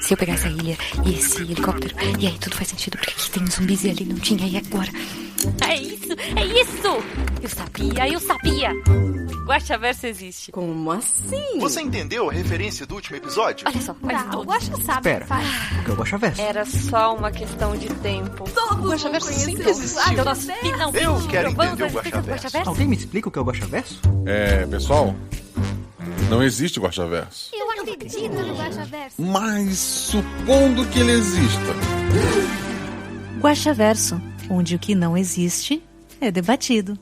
se eu pegar essa ilha e esse helicóptero, e aí tudo faz sentido, porque aqui tem zumbis e ali não tinha, e agora? É isso! É isso! Eu sabia! Guaxaverso existe. Como assim? Você entendeu a referência do último episódio? Olha só, faz Não, tudo. o Guaxa sabe. Espera, o que é o Guaxaverso? Era só uma questão de tempo. Todo mundo Guaxaverso conheceu sempre existiu. o Nós Guaxaverso. finalmente Eu quero provamos entender o a existência do Guaxaverso. Alguém me explica o que é o Guaxaverso? Pessoal, não existe Guaxaverso. Eu acredito no Guaxaverso. Mas supondo que ele exista. Guaxaverso, onde o que não existe é debatido.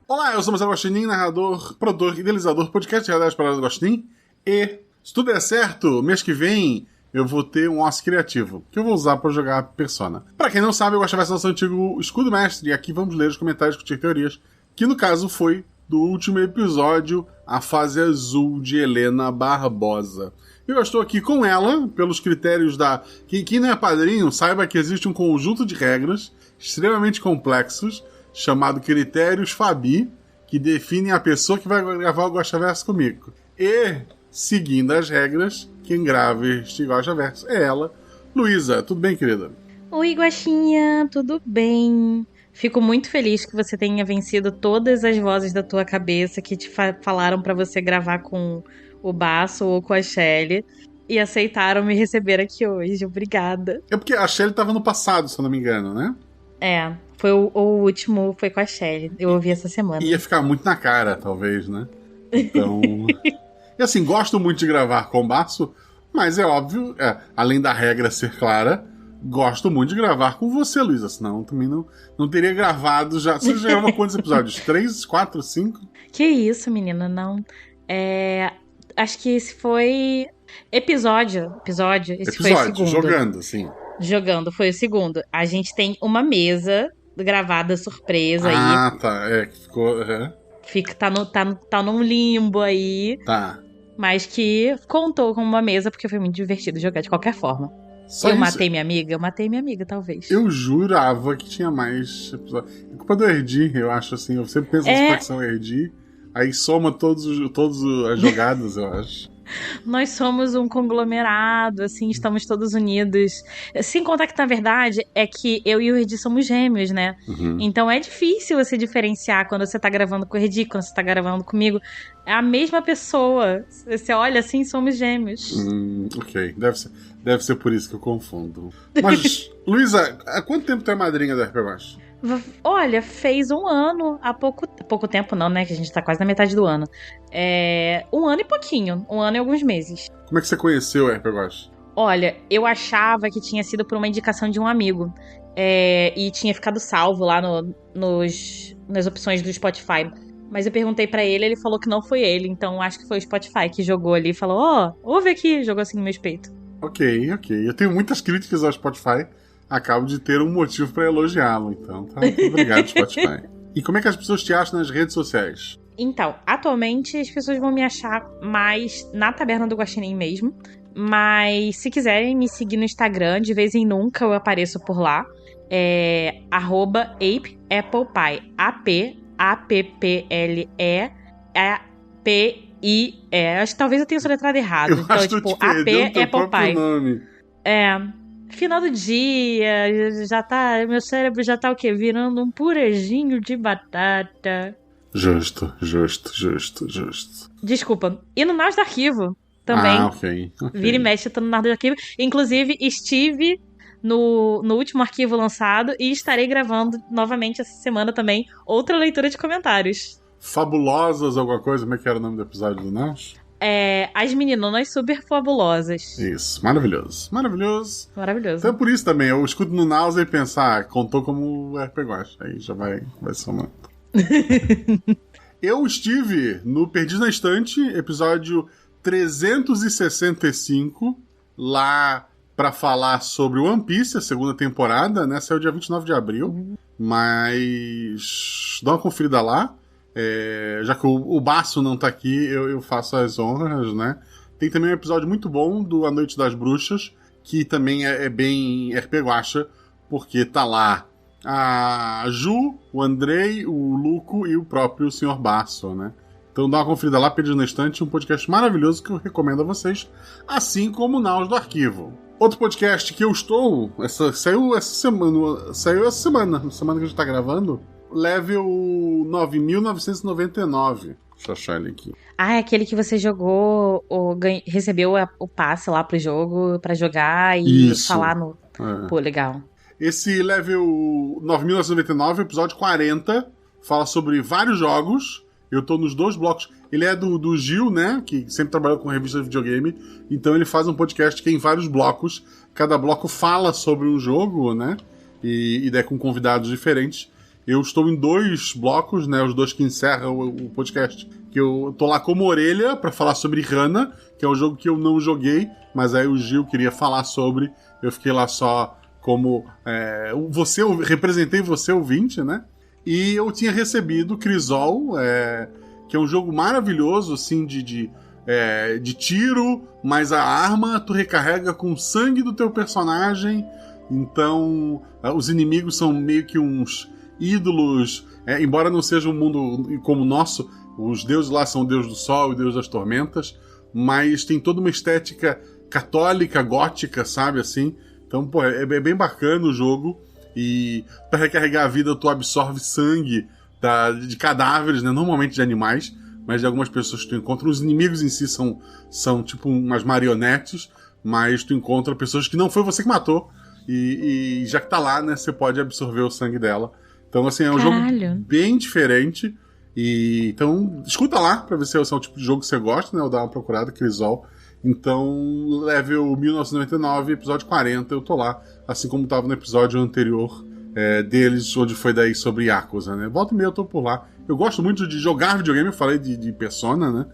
Olá, eu sou Marcelo Guaxinim, narrador, produtor, idealizador, podcast de Realidade Paradas do Guaxinim. E, se tudo der certo, mês que vem eu vou ter um osso criativo, que eu vou usar pra jogar Persona. Pra quem não sabe, eu Guaxaverso é nosso antigo escudo mestre, e aqui vamos ler os comentários e discutir teorias, que no caso foi do último episódio, a fase azul de Helena Barbosa. Eu estou aqui com ela, pelos critérios da... Quem não é padrinho, saiba que existe um conjunto de regras extremamente complexos, chamado Critérios Fabi, que definem a pessoa que vai gravar o Guaxaverso comigo. E, seguindo as regras, quem grava este Guaxaverso é ela, Luísa. Tudo bem, querida? Oi, Guaxinha, tudo bem? Fico muito feliz que você tenha vencido todas as vozes da tua cabeça que te falaram pra você gravar com o Baço ou com a Shelly e aceitaram me receber aqui hoje. Obrigada. É porque a Shelly estava no passado, se eu não me engano, né? É, foi o último, foi com a Shelly. Eu ouvi essa semana. Ia ficar muito na cara, talvez, né? Então... E assim, gosto muito de gravar com o Baço, mas é óbvio, além da regra ser clara, gosto muito de gravar com você, Luísa. Senão também não teria gravado já. Você já gravou quantos episódios? 3, 4, 5? Que isso, menina, não. Acho que esse foi episódio. Esse foi o segundo. Jogando, sim. Jogando, foi o segundo. A gente tem uma mesa gravada surpresa aí. Ah, tá. Que ficou... Tá num limbo aí. Tá. Mas que contou com uma mesa, porque foi muito divertido jogar de qualquer forma. Só eu isso? matei minha amiga? Eu matei minha amiga, talvez. Eu jurava que tinha mais episódios. É culpa do Erdi, eu acho assim. Eu sempre penso na facção Erdi. Aí soma todas as jogadas, eu acho. Nós somos um conglomerado, assim, estamos todos unidos. Sem contar que, na verdade, é que eu e o Erdi somos gêmeos, né? Uhum. Então é difícil você diferenciar quando você tá gravando com o Erdi, quando você tá gravando comigo. É a mesma pessoa. Você olha assim, somos gêmeos. Ok, deve ser por isso que eu confundo. Mas, Luísa, há quanto tempo tu é madrinha da RP Guaxa? Olha, fez um ano, há pouco tempo não, né, que a gente tá quase na metade do ano. 1 ano e pouquinho, 1 ano e alguns meses. Como é que você conheceu a RP Guaxa? Olha, eu achava que tinha sido por uma indicação de um amigo, e tinha ficado salvo lá nas opções do Spotify. Mas eu perguntei pra ele, ele falou que não foi ele, então acho que foi o Spotify que jogou ali e falou, ouve aqui, jogou assim no meu peito. Ok. Eu tenho muitas críticas ao Spotify. Acabo de ter um motivo pra elogiá-lo, então tá? Muito obrigado, Spotify. E como é que as pessoas te acham nas redes sociais? Então, atualmente as pessoas vão me achar mais na Taberna do Guaxinim mesmo. Mas se quiserem me seguir no Instagram, de vez em nunca eu apareço por lá. @ApeApplePie. APPLEAPI. Acho que talvez eu tenha soletrado errado. Eu acho que tu perdeu o teu próprio nome. Final do dia, meu cérebro já tá o quê? Virando um purejinho de batata. Justo. Desculpa. E no Nós do Arquivo também. Ok. Vira e mexe, eu tô no Nós do Arquivo. Inclusive, estive no último arquivo lançado e estarei gravando novamente essa semana também outra leitura de comentários. Fabulosas alguma coisa? Como é que era o nome do episódio do Nós? As Meninonas Super Fabulosas. Isso, maravilhoso. Maravilhoso. Então é por isso também, eu escuto no Náusea e pensar, contou como RP Guaxa. Aí já vai somando. Eu estive no Perdido na Estante, episódio 365, lá pra falar sobre One Piece, a segunda temporada, né? Saiu dia 29 de abril. Mas dá uma conferida lá. Já que o Baço não tá aqui, eu faço as honras, né? Tem também um episódio muito bom do A Noite das Bruxas, que também é bem RP Guaxa, porque tá lá a Ju, o Andrei, o Luco e o próprio Sr. Baço, né? Então dá uma conferida lá, Perdido na Estante, um podcast maravilhoso que eu recomendo a vocês, assim como o Naus do Arquivo. Outro podcast que eu estou, saiu essa semana, na semana que a gente tá gravando, Level 9.999. Deixa eu achar ele aqui. Ah, é aquele que você jogou, recebeu o passe lá pro jogo pra jogar e falar no... Pô, legal. Esse Level 9.999, episódio 40, fala sobre vários jogos. Eu tô nos 2 blocos. Ele é do Gil, né? Que sempre trabalhou com revista de videogame. Então ele faz um podcast que é em vários blocos. Cada bloco fala sobre um jogo, né? E daí com convidados diferentes. Eu estou em 2 blocos, né? Os 2 que encerram o podcast. Que eu tô lá como orelha pra falar sobre Hana, que é um jogo que eu não joguei, mas aí o Gil queria falar sobre. Eu fiquei lá só como... eu representei você, ouvinte, né? E eu tinha recebido Crisol, que é um jogo maravilhoso, assim, de tiro, mas a arma tu recarrega com o sangue do teu personagem. Então, os inimigos são meio que uns ídolos, embora não seja um mundo como o nosso, os deuses lá são o deus do sol e o deus das tormentas, mas tem toda uma estética católica, gótica, sabe, assim. Então, pô, é bem bacana o jogo. E para recarregar a vida, tu absorve sangue de cadáveres, né? Normalmente de animais, mas de algumas pessoas que tu encontra. Os inimigos em si são tipo umas marionetes, mas tu encontra pessoas que não foi você que matou. E já que tá lá, né? Você pode absorver o sangue dela. Então, assim, é um jogo bem diferente. Então, escuta lá pra ver se é o tipo de jogo que você gosta, né? Eu dar uma procurada, Crisol. Então, Level 1999, episódio 40, eu tô lá, assim como tava no episódio anterior deles, onde foi daí sobre Yakuza, né? Volta e meia eu tô por lá. Eu gosto muito de jogar videogame, eu falei de Persona, né?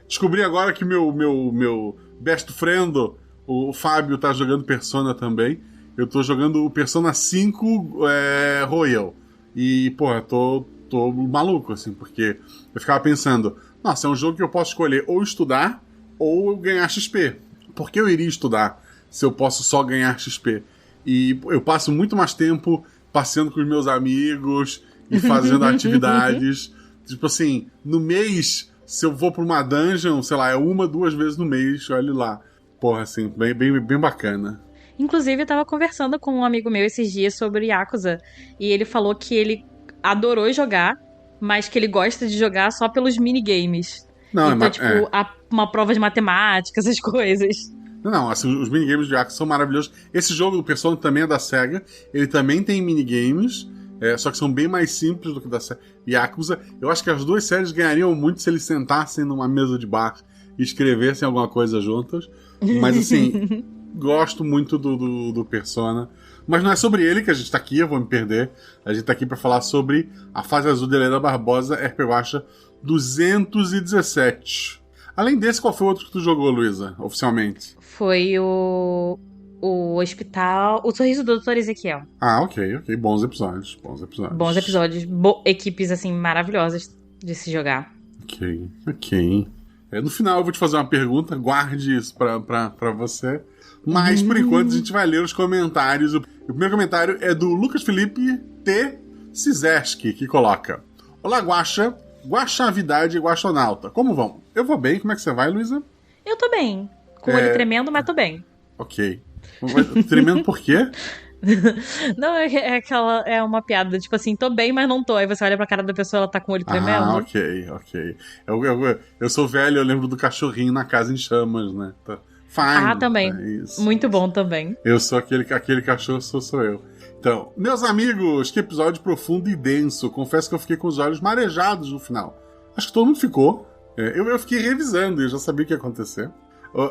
Descobri agora que meu best friend, o Fábio, tá jogando Persona também. Eu tô jogando o Persona 5 Royal. E, pô, eu tô maluco, assim, porque eu ficava pensando, nossa, é um jogo que eu posso escolher ou estudar ou ganhar XP. Por que eu iria estudar se eu posso só ganhar XP? E eu passo muito mais tempo passeando com os meus amigos e fazendo atividades. Tipo assim, no mês, se eu vou pra uma dungeon, sei lá, é 1, 2 vezes no mês, olha lá. Porra, assim, bem bacana. Inclusive, eu tava conversando com um amigo meu esses dias sobre Yakuza, e ele falou que ele adorou jogar, mas que ele gosta de jogar só pelos minigames. Não, então, uma prova de matemática, essas coisas. Não, assim, os minigames de Yakuza são maravilhosos. Esse jogo do Persona também é da SEGA. Ele também tem minigames, só que são bem mais simples do que da Yakuza. Eu acho que as 2 séries ganhariam muito se eles sentassem numa mesa de bar e escrevessem alguma coisa juntas. Mas, assim, gosto muito do Persona. Mas não é sobre ele que a gente tá aqui, eu vou me perder. A gente tá aqui pra falar sobre a fase azul de Helena Barbosa, RP Guacha 217. Além desse, qual foi o outro que tu jogou, Luísa, oficialmente? Foi o Hospital... O Sorriso do Dr. Ezequiel. Ah, ok. Bons episódios. Equipes, assim, maravilhosas de se jogar. Ok. No final eu vou te fazer uma pergunta, guarde isso pra você. Mas, por enquanto, a gente vai ler os comentários. O primeiro comentário é do Lucas Felipe T. Cizeski, que coloca: Olá, Guaxa, Guaxavidade e Guaxonauta. Como vão? Eu vou bem. Como é que você vai, Luísa? Eu tô bem. Com o olho tremendo, mas tô bem. Ok. Tremendo por quê? Não, é uma piada, tipo assim, tô bem, mas não tô. Aí você olha pra cara da pessoa, ela tá com o olho tremendo. Ah, ok. Eu sou velho, eu lembro do cachorrinho na casa em chamas, né? Fine. Também. Isso. Muito bom também. Eu sou aquele cachorro, sou eu. Então, meus amigos, que episódio profundo e denso. Confesso que eu fiquei com os olhos marejados no final. Acho que todo mundo ficou. Eu fiquei revisando e já sabia o que ia acontecer.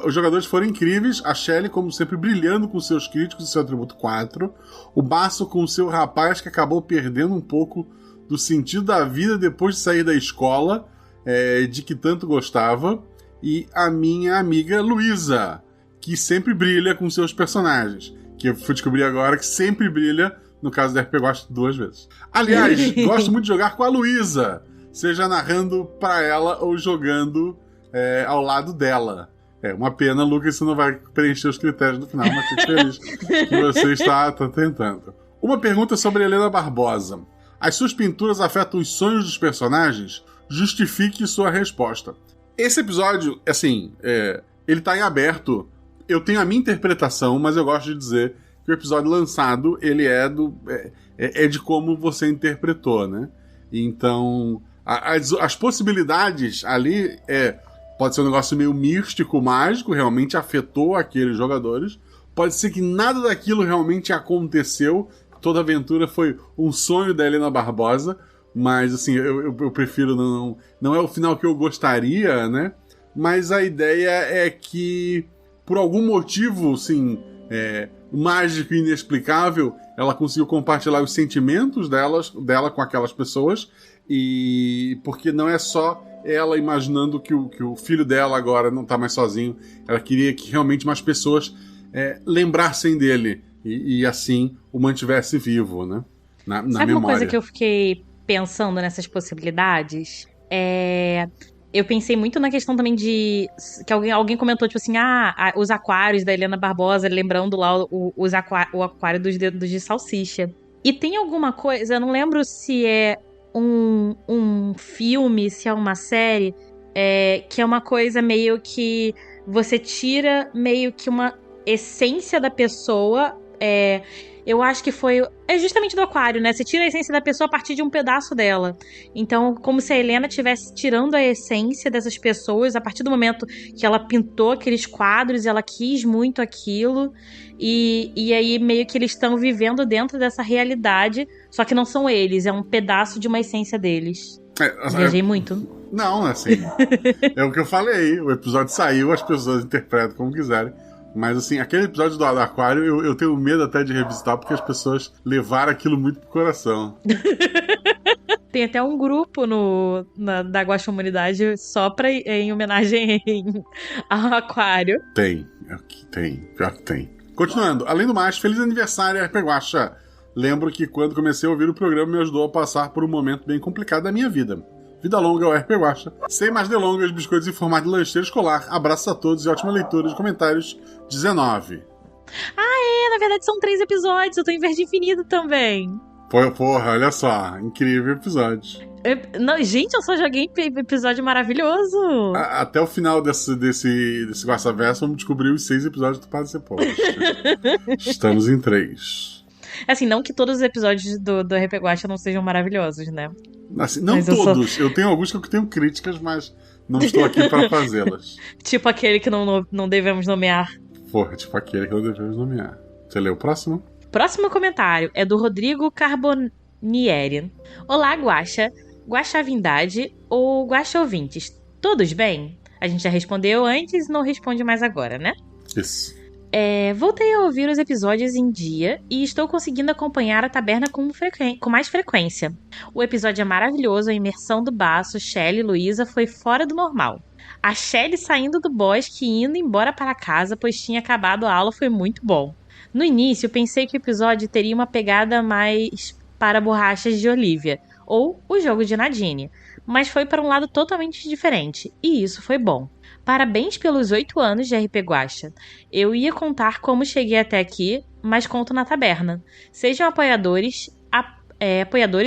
Os jogadores foram incríveis, a Shelley, como sempre, brilhando com seus críticos e seu atributo 4, o Basso com o seu rapaz que acabou perdendo um pouco do sentido da vida depois de sair da escola, de que tanto gostava, e a minha amiga Luísa, que sempre brilha com seus personagens, que eu fui descobrir agora que sempre brilha, no caso da RP Guacha 2 vezes. Aliás, gosto muito de jogar com a Luísa, seja narrando pra ela ou jogando ao lado dela. Uma pena, Lucas, você não vai preencher os critérios do final, mas fico feliz que você está tentando. Uma pergunta sobre Helena Barbosa. As suas pinturas afetam os sonhos dos personagens? justifique sua resposta. Esse episódio, assim, ele tá em aberto. Eu tenho a minha interpretação, mas eu gosto de dizer que o episódio lançado, ele é de como você interpretou, né? Então, as possibilidades ali pode ser um negócio meio místico, mágico, realmente afetou aqueles jogadores. Pode ser que nada daquilo realmente aconteceu, toda a aventura foi um sonho da Helena Barbosa, mas assim, eu prefiro não é o final que eu gostaria, né? Mas a ideia é que, por algum motivo, assim, mágico e inexplicável, ela conseguiu compartilhar os sentimentos dela com aquelas pessoas, e porque não é só ela imaginando que o filho dela agora não tá mais sozinho, ela queria que realmente mais pessoas lembrassem dele e assim o mantivesse vivo, né? Na Sabe memória. Uma coisa que eu fiquei pensando nessas possibilidades? Eu pensei muito na questão também de... Que alguém comentou, tipo assim, os aquários da Helena Barbosa, lembrando lá o aquário dos dedos de salsicha. E tem alguma coisa, eu não lembro se é um filme, se é uma série, que é uma coisa meio que você tira meio que uma essência da pessoa. Eu acho que foi... É justamente do aquário, né? Você tira a essência da pessoa a partir de um pedaço dela. Então, como se a Helena estivesse tirando a essência dessas pessoas a partir do momento que ela pintou aqueles quadros e ela quis muito aquilo. E aí, meio que eles estão vivendo dentro dessa realidade, só que não são eles. É um pedaço de uma essência deles. Viajei muito. Não, assim... é o que eu falei. O episódio saiu, as pessoas interpretam como quiserem. Mas, assim, aquele episódio do aquário, eu tenho medo até de revisitar, porque as pessoas levaram aquilo muito pro coração. Tem até um grupo da Guaxa Humanidade só em homenagem ao aquário. Tem. Pior que tem. Continuando. Além do mais, feliz aniversário, RP Guaxa. Lembro que quando comecei a ouvir o programa, me ajudou a passar por um momento bem complicado da minha vida. Vida longa ao RP Guaxa. Sem mais delongas, biscoitos em formato de lancheira escolar. Abraços a todos e ótima leitura de comentários. 19. Na verdade são 3 episódios. Eu tô em Verde Infinito também. Porra, olha só. Incrível episódio. Não, gente, eu só joguei episódio maravilhoso. Até o final desse Guaxaverso, vamos descobrir os 6 episódios do Padre Cepolo. Estamos em 3. Assim, não que todos os episódios do RP Guaxa não sejam maravilhosos, né? Assim, não todos. Eu tenho alguns que eu tenho críticas, mas não estou aqui para fazê-las. Tipo aquele que não devemos nomear. Porra, tipo aquele que não devemos nomear. Você lê o próximo? Próximo comentário é do Rodrigo Carbonieri. Olá, Guaxa, Guaxavindade ou Guaxa ouvintes. Todos bem? A gente já respondeu antes e não responde mais agora, né? Isso. Voltei a ouvir os episódios em dia e estou conseguindo acompanhar a taberna com mais frequência. O episódio é maravilhoso, a imersão do Baço, Shelly e Luísa foi fora do normal. A Shelly saindo do bosque e indo embora para casa, pois tinha acabado a aula, foi muito bom. No início, pensei que o episódio teria uma pegada mais para Borrachas de Olivia, ou o jogo de Nadine, mas foi para um lado totalmente diferente, e isso foi bom. Parabéns pelos 8 anos de RP Guaxa. Eu ia contar como cheguei até aqui, mas conto na taberna. Sejam apoiadores,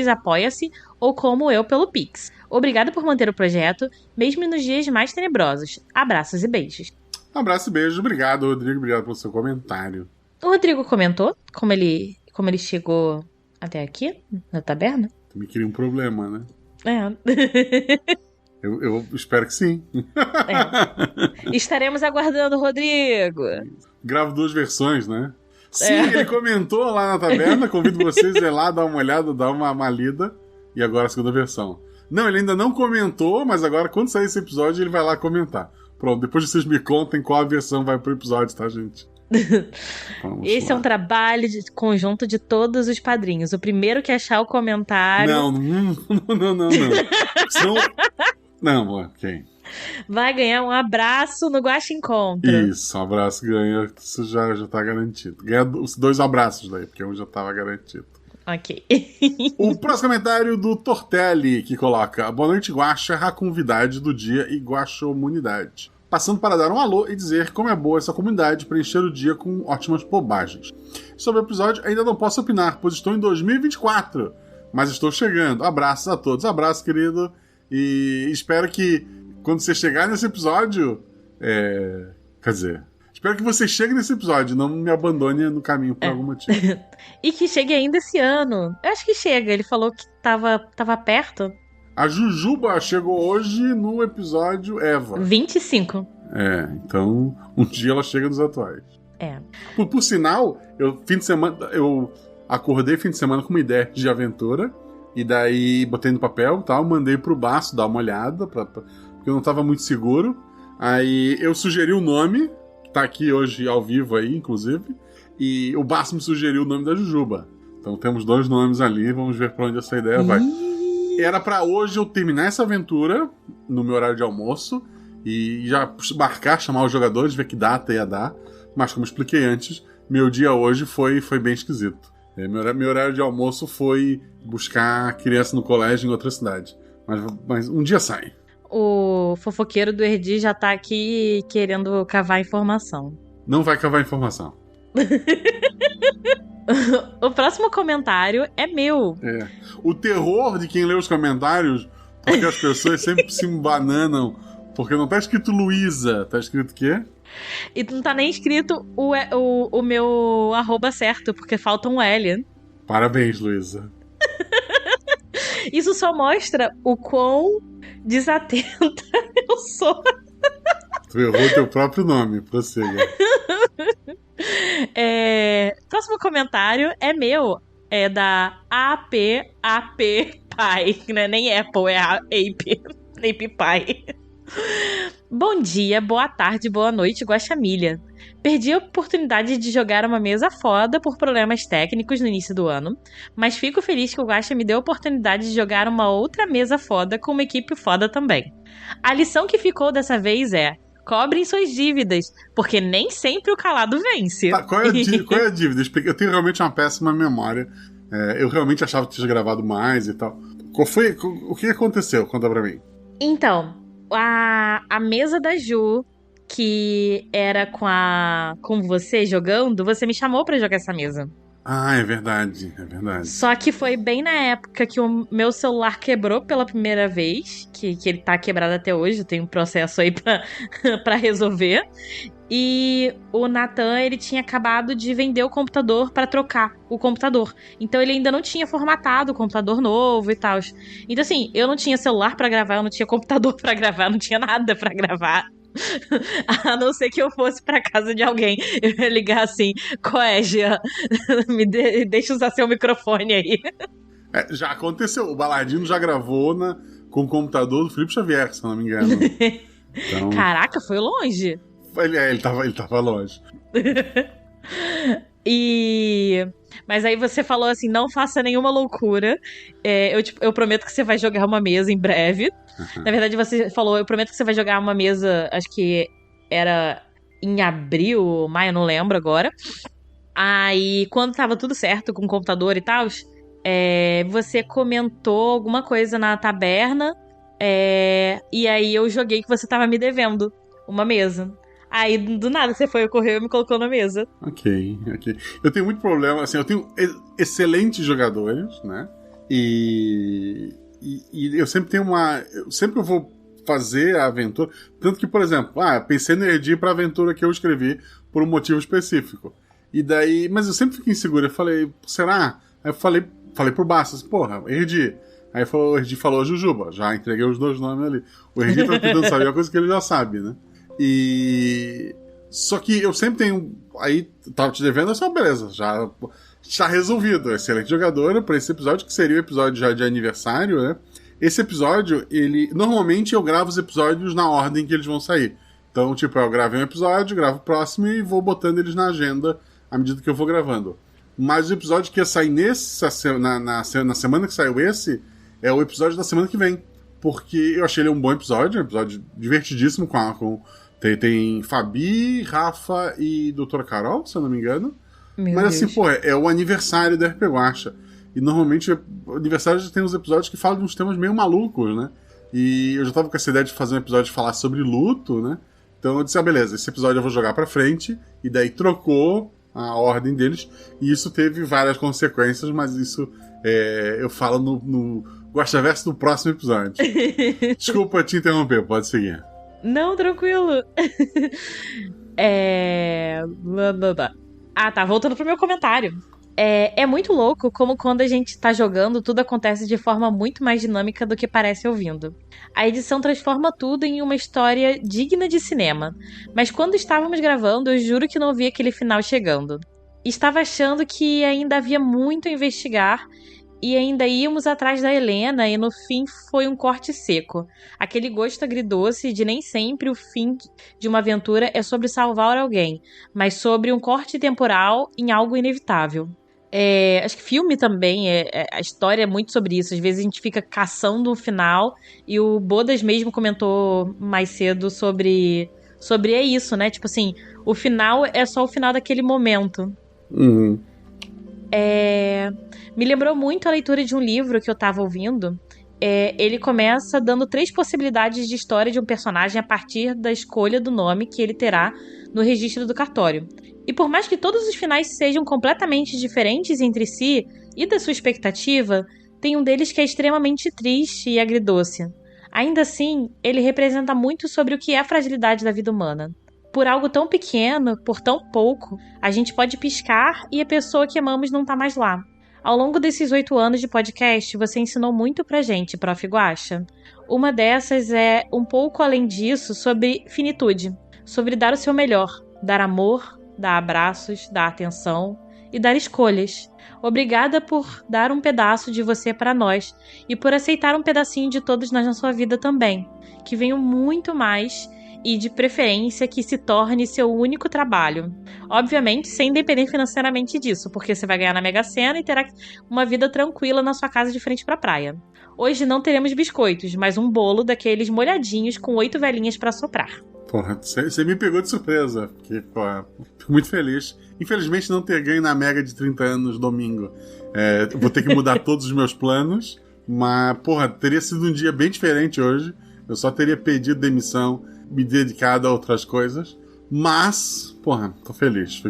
apoia-se, ou como eu pelo Pix. Obrigado por manter o projeto, mesmo nos dias mais tenebrosos. Abraços e beijos. Abraço e beijos. Obrigado, Rodrigo. Obrigado pelo seu comentário. O Rodrigo comentou como ele chegou até aqui, na taberna. Me queria um problema, né? É. Eu espero que sim. Estaremos aguardando o Rodrigo. Gravo 2 versões, né? Sim, ele comentou lá na taberna. Convido vocês a ir lá, dar uma olhada, dar uma lida. E agora a segunda versão. Não, ele ainda não comentou, mas agora, quando sair esse episódio, ele vai lá comentar. Pronto, depois vocês me contem qual a versão vai pro episódio, tá, gente? Esse é um trabalho de conjunto de todos os padrinhos. O primeiro que achar o comentário... Não. Senão... Não, ok. Vai ganhar um abraço no Guaxa Encontra. Isso, um abraço ganha. Isso já tá garantido. Ganha os 2 abraços daí, porque um já tava garantido. Ok. O próximo comentário do Tortelli, que coloca: boa noite, Guaxa, a convidade do dia e Guaxomunidade. Passando para dar um alô e dizer como é boa essa comunidade para encher o dia com ótimas bobagens. Sobre o episódio, ainda não posso opinar, pois estou em 2024, mas estou chegando. Abraços a todos. Abraço, querido. E espero que quando você chegar nesse episódio... Quer dizer... Espero que você chegue nesse episódio e não me abandone no caminho por algum motivo. E que chegue ainda esse ano. Eu acho que chega. Ele falou que tava perto. A Jujuba chegou hoje no episódio Eva. 25. Então um dia ela chega nos atuais. Por sinal, eu acordei fim de semana com uma ideia de aventura. E daí botei no papel e tal, mandei pro Baço dar uma olhada, porque eu não tava muito seguro. Aí eu sugeri o nome, que tá aqui hoje ao vivo aí, inclusive. E o Baço me sugeriu o nome da Jujuba. Então temos 2 nomes ali, vamos ver pra onde essa ideia vai. Era pra hoje eu terminar essa aventura no meu horário de almoço e já marcar, chamar os jogadores, ver que data ia dar. Mas como expliquei antes, meu dia hoje foi bem esquisito. Meu horário de almoço foi buscar criança no colégio em outra cidade. Mas um dia sai. O fofoqueiro do Erdi já tá aqui querendo cavar informação. Não vai cavar informação. O próximo comentário é meu. O terror de quem lê os comentários, porque as pessoas sempre se embananam, porque não tá escrito Luísa, tá escrito o quê? E não tá nem escrito o meu @ certo, porque falta um L. Parabéns, Luísa. Isso só mostra o quão desatenta eu sou. Tu errou teu próprio nome, prossiga. Próximo comentário é meu. É da AP Pai. Não é nem Apple, é Ape Pai. Bom dia, boa tarde, boa noite, Guaxamilha. Perdi a oportunidade de jogar uma mesa foda por problemas técnicos no início do ano, mas fico feliz que o Guaxa me deu a oportunidade de jogar uma outra mesa foda com uma equipe foda também. A lição que ficou dessa vez é: cobrem suas dívidas, porque nem sempre o calado vence. Tá, qual é a dívida? Eu tenho realmente uma péssima memória. Eu realmente achava que tinha gravado mais e tal. O que aconteceu? Conta pra mim. Então, a mesa da Ju, que era com você jogando, você me chamou pra jogar essa mesa. Ah, é verdade. Só que foi bem na época que o meu celular quebrou pela primeira vez, que ele tá quebrado até hoje, eu tenho um processo aí pra resolver. E o Nathan, ele tinha acabado de vender o computador pra trocar o computador. Então ele ainda não tinha formatado o computador novo e tal. Então assim, eu não tinha celular pra gravar, eu não tinha computador pra gravar, não tinha nada pra gravar. A não ser que eu fosse pra casa de alguém. Eu ia ligar assim: Coégia, deixa usar seu microfone aí. Já aconteceu. O Baladino já gravou com o computador do Felipe Xavier, se eu não me engano. Então... Caraca, foi longe. Ele tava longe. Mas aí você falou assim: não faça nenhuma loucura. Eu prometo que você vai jogar uma mesa em breve. Na verdade, você falou: eu prometo que você vai jogar uma mesa, acho que era em abril, maio, não lembro agora. Aí, quando tava tudo certo com o computador e tal, você comentou alguma coisa na taberna. E aí eu joguei que você tava me devendo uma mesa. Aí, do nada, você correu e me colocou na mesa. Ok. Eu tenho muito problema, assim, eu tenho excelentes jogadores, né? E eu sempre tenho sempre eu vou fazer a aventura. Tanto que, por exemplo, pensei no Erdi pra aventura que eu escrevi por um motivo específico. E daí, mas eu sempre fico inseguro. Eu falei, será? Aí eu falei pro Bastos, porra, Erdi. Aí o Erdi falou Jujuba. Já entreguei os 2 nomes ali. O Erdi tá tentando saber uma coisa que ele já sabe, né? Só que eu sempre tenho. Aí, tava te devendo, é só beleza. Já está resolvido. Excelente jogadora para esse episódio, que seria o episódio já de aniversário, né? Esse episódio, normalmente eu gravo os episódios na ordem que eles vão sair. Então, tipo, eu gravei um episódio, gravo o próximo e vou botando eles na agenda à medida que eu vou gravando. Mas o episódio que ia sair na semana que saiu esse é o episódio da semana que vem. Porque eu achei ele um bom episódio, um episódio divertidíssimo tem Fabi, Rafa e Doutora Carol, se eu não me engano. Mas assim, pô, é o aniversário da RP Guaxa. E normalmente o aniversário tem uns episódios que falam de uns temas meio malucos, né? E eu já tava com essa ideia de fazer um episódio de falar sobre luto, né? Então eu disse, beleza, esse episódio eu vou jogar pra frente. E daí trocou a ordem deles. E isso teve várias consequências, mas isso eu falo Guaxaverso do próximo episódio. Desculpa te interromper, pode seguir. Não, tranquilo. Ah, tá, voltando pro meu comentário. É muito louco como quando a gente tá jogando, tudo acontece de forma muito mais dinâmica do que parece ouvindo. A edição transforma tudo em uma história digna de cinema. Mas quando estávamos gravando, eu juro que não vi aquele final chegando. Estava achando que ainda havia muito a investigar e ainda íamos atrás da Helena e no fim foi um corte seco. Aquele gosto agridoce de nem sempre o fim de uma aventura é sobre salvar alguém, mas sobre um corte temporal em algo inevitável. Acho que filme também, a história é muito sobre isso. Às vezes a gente fica caçando um final e o Bodas mesmo comentou mais cedo sobre isso, né? Tipo assim, o final é só o final daquele momento. Uhum. Me lembrou muito a leitura de um livro que eu tava ouvindo. Ele começa dando 3 possibilidades de história de um personagem a partir da escolha do nome que ele terá no registro do cartório. E por mais que todos os finais sejam completamente diferentes entre si e da sua expectativa, tem um deles que é extremamente triste e agridoce. Ainda assim, ele representa muito sobre o que é a fragilidade da vida humana. Por algo tão pequeno, por tão pouco, a gente pode piscar e a pessoa que amamos não tá mais lá. Ao longo desses 8 anos de podcast, você ensinou muito pra gente, Prof. Guaxa. Uma dessas é, um pouco além disso, sobre finitude. Sobre dar o seu melhor, dar amor, dar abraços, dar atenção e dar escolhas. Obrigada por dar um pedaço de você para nós e por aceitar um pedacinho de todos nós na sua vida também. Que venham muito mais e, de preferência, que se torne seu único trabalho. Obviamente, sem depender financeiramente disso, porque você vai ganhar na Mega Sena e terá uma vida tranquila na sua casa de frente pra praia. Hoje não teremos biscoitos, mas um bolo daqueles molhadinhos com 8 velhinhas pra soprar. Porra, você me pegou de surpresa. Porque, porra, fico muito feliz. Infelizmente não ter ganho na Mega de 30 anos domingo. Vou ter que mudar todos os meus planos. Mas, porra, teria sido um dia bem diferente hoje. Eu só teria pedido demissão, me dedicado a outras coisas. Mas, porra, tô feliz.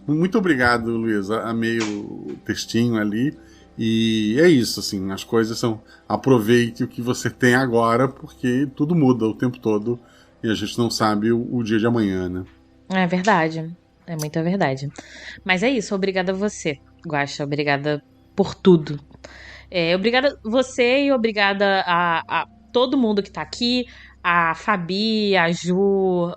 Muito obrigado, Luísa. Amei o textinho ali. E é isso, assim, as coisas são... Aproveite o que você tem agora, porque tudo muda o tempo todo. E a gente não sabe o dia de amanhã, né? É verdade. É muita verdade. Mas é isso. Obrigada a você, Guaxa. Obrigada por tudo. Obrigada a você e obrigada a todo mundo que tá aqui. A Fabi, a Ju,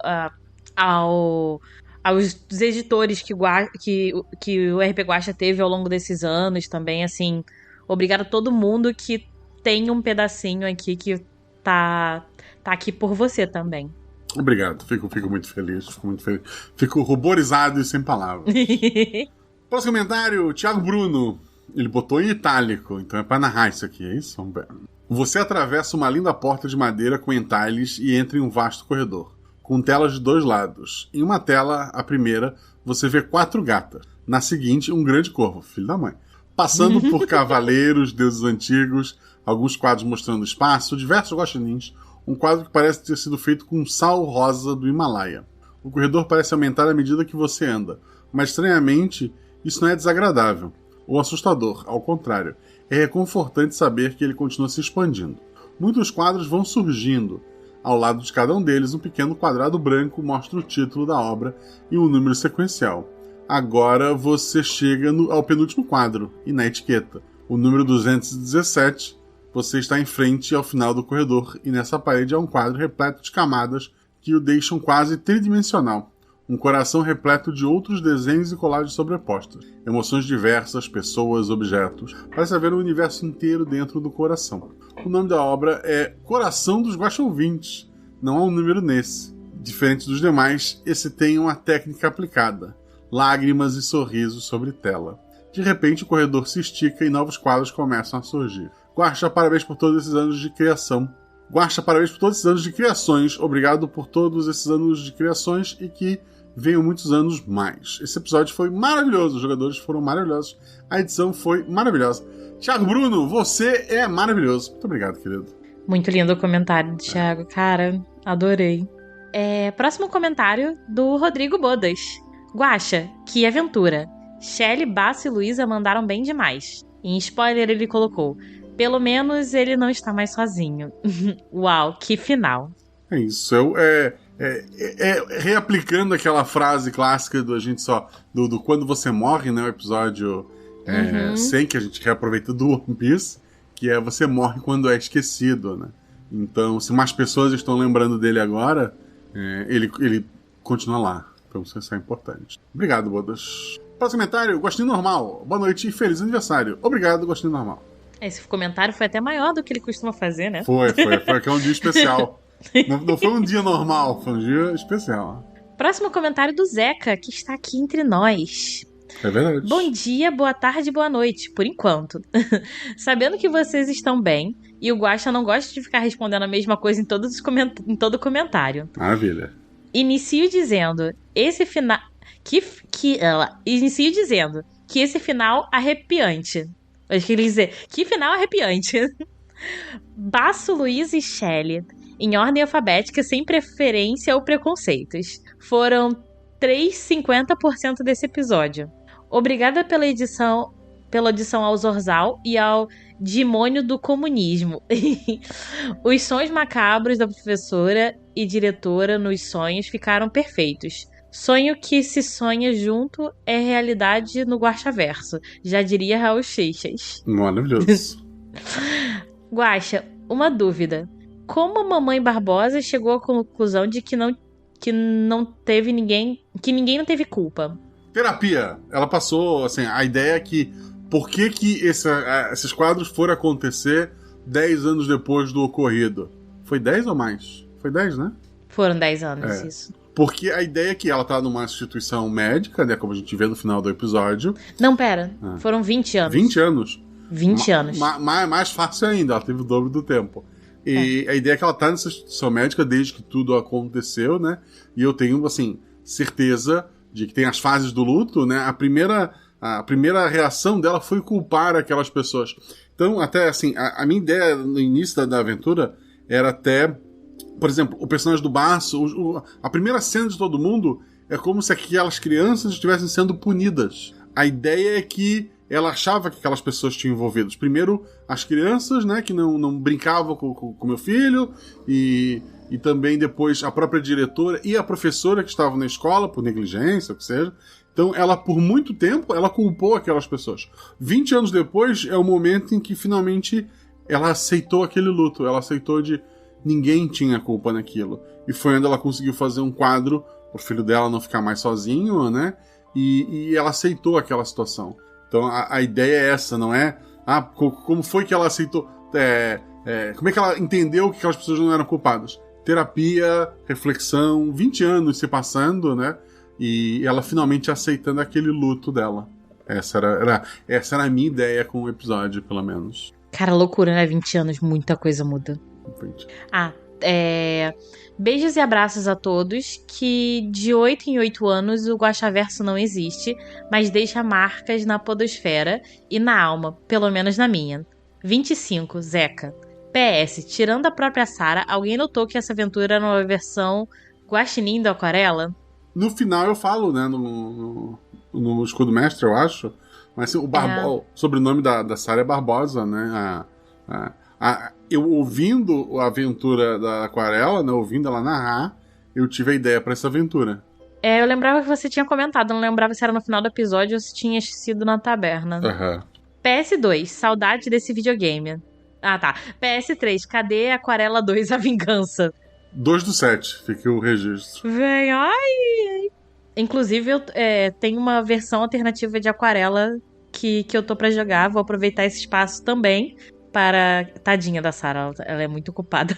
aos editores que o RP Guaxa teve ao longo desses anos também, assim. Obrigada a todo mundo que tem um pedacinho aqui que tá aqui por você também. Obrigado, fico muito feliz, fico ruborizado e sem palavras. Próximo comentário, o Thiago Bruno. Ele botou em itálico, então é pra narrar isso aqui, é isso? Vamos ver. Você atravessa uma linda porta de madeira com entalhes e entra em um vasto corredor, com telas de 2 lados. Em uma tela, a primeira, você vê 4 gatas. Na seguinte, um grande corvo, filho da mãe. Passando por cavaleiros, deuses antigos, alguns quadros mostrando o espaço, diversos guaxinins, um quadro que parece ter sido feito com sal rosa do Himalaia. O corredor parece aumentar à medida que você anda, mas estranhamente isso não é desagradável ou assustador, ao contrário. É reconfortante saber que ele continua se expandindo. Muitos quadros vão surgindo. Ao lado de cada um deles, um pequeno quadrado branco mostra o título da obra e um número sequencial. Agora você chega ao penúltimo quadro, e na etiqueta, o número 217, você está em frente ao final do corredor, e nessa parede há um quadro repleto de camadas que o deixam quase tridimensional. Um coração repleto de outros desenhos e colagens sobrepostas. Emoções diversas, pessoas, objetos. Parece haver um universo inteiro dentro do coração. O nome da obra é Coração dos Guaxa-Ouvintes. Não há um número nesse. Diferente dos demais, esse tem uma técnica aplicada. Lágrimas e sorrisos sobre tela. De repente, o corredor se estica e novos quadros começam a surgir. Guaxa, parabéns por todos esses anos de criação. Guaxa, parabéns por todos esses anos de criações. Obrigado por todos esses anos de criações e que venham muitos anos mais. Esse episódio foi maravilhoso, os jogadores foram maravilhosos, a edição foi maravilhosa. Thiago Bruno, você é maravilhoso. Muito obrigado, querido. Muito lindo o comentário, Thiago. Cara, adorei. Próximo comentário do Rodrigo Bodas. Guaxa, que aventura. Shelly, Bassi e Luísa mandaram bem demais. Em spoiler ele colocou: Pelo menos ele não está mais sozinho. Uau, que final. É isso. Reaplicando aquela frase clássica do a gente só. Do quando você morre, né? O episódio 100 que a gente reaproveita do One Piece, que é você morre quando é esquecido, né? Então, se mais pessoas estão lembrando dele agora, ele continua lá. Então isso é importante. Obrigado, Bodas. Próximo comentário, Gostinho Normal. Boa noite e feliz aniversário. Obrigado, Gostinho Normal. Esse comentário foi até maior do que ele costuma fazer, né? Foi que é um dia especial. Não foi um dia normal, foi um dia especial. Próximo comentário do Zeca, que está aqui entre nós. É verdade. Bom dia, boa tarde, boa noite, por enquanto. Sabendo que vocês estão bem, e o Guaxa não gosta de ficar respondendo a mesma coisa em todo comentário. Maravilha. Inicio dizendo que esse final arrepiante. Eu queria dizer, que final arrepiante. Baço, Luiz e Shelley, em ordem alfabética, sem preferência ou preconceitos. Foram 3,50% desse episódio. Obrigada pela audição ao Zorzal e ao demônio do comunismo. Os sons macabros da professora e diretora nos sonhos ficaram perfeitos. Sonho que se sonha junto é realidade no Guaxaverso, já diria Raul Seixas. Maravilhoso. Guaxa, uma dúvida. Como a Mamãe Barbosa chegou à conclusão de que ninguém não teve culpa? Terapia. Ela passou, assim, a ideia é que por que esses quadros foram acontecer 10 anos depois do ocorrido? Foi 10 ou mais? Foi 10, né? Foram 10 anos, isso. Porque a ideia é que ela tá numa instituição médica, né? Como a gente vê no final do episódio. Não, pera. Foram 20 anos. 20 anos? 20 anos. Mais fácil ainda, ela teve o dobro do tempo. E a ideia é que ela tá nessa instituição médica desde que tudo aconteceu, né? E eu tenho, assim, certeza de que tem as fases do luto, né? A primeira reação dela foi culpar aquelas pessoas. Então, até assim, a minha ideia no início da aventura era até, por exemplo, o personagem do Baço, a primeira cena de todo mundo é como se aquelas crianças estivessem sendo punidas. A ideia é que ela achava que aquelas pessoas tinham envolvidos. Primeiro, as crianças, né, que não brincavam com meu filho, e também depois a própria diretora e a professora que estavam na escola, por negligência, o que seja. Então, ela, por muito tempo, ela culpou aquelas pessoas. 20 anos depois, é o momento em que, finalmente, ela aceitou aquele luto. Ela aceitou de ninguém tinha culpa naquilo. E foi onde ela conseguiu fazer um quadro pro filho dela não ficar mais sozinho, né? E ela aceitou aquela situação. Então, a ideia é essa, não é? Como foi que ela aceitou? Como é que ela entendeu que aquelas pessoas não eram culpadas? Terapia, reflexão, 20 anos se passando, né? E ela finalmente aceitando aquele luto dela. Essa era a minha ideia com o episódio, pelo menos. Cara, loucura, né? 20 anos, muita coisa muda. Beijos e abraços a todos, que de 8 em 8 anos o Guaxaverso não existe, mas deixa marcas na podosfera e na alma, pelo menos na minha. 25, Zeca. PS, tirando a própria Sarah, alguém notou que essa aventura era uma versão guaxinim da Aquarela? No final eu falo, né, no Escudo Mestre, eu acho, mas assim, o sobrenome da Sarah é Barbosa, né, eu ouvindo a aventura da Aquarela, né, ouvindo ela narrar, eu tive a ideia pra essa aventura. Eu lembrava que você tinha comentado, não lembrava se era no final do episódio ou se tinha sido na taberna. PS2, saudade desse videogame. Tá. PS3, cadê Aquarela 2, a vingança? 2/7, fica o registro. Vem, ai. Inclusive, eu tenho uma versão alternativa de Aquarela que eu tô pra jogar. Vou aproveitar esse espaço também para... Tadinha da Sarah, ela é muito ocupada.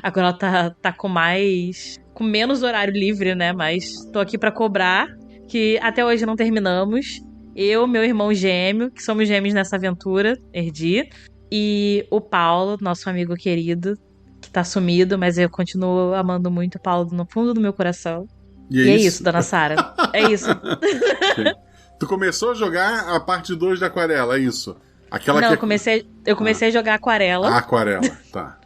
Agora ela tá com menos horário livre, né? Mas tô aqui pra cobrar, que até hoje não terminamos. Eu, meu irmão gêmeo, que somos gêmeos nessa aventura, Erdi, e o Paulo, nosso amigo querido, que tá sumido, mas eu continuo amando muito o Paulo no fundo do meu coração. E é isso, dona Sarah. É isso. Tu começou a jogar a parte 2 da Aquarela, é isso? Eu comecei a jogar Aquarela. A Aquarela, tá.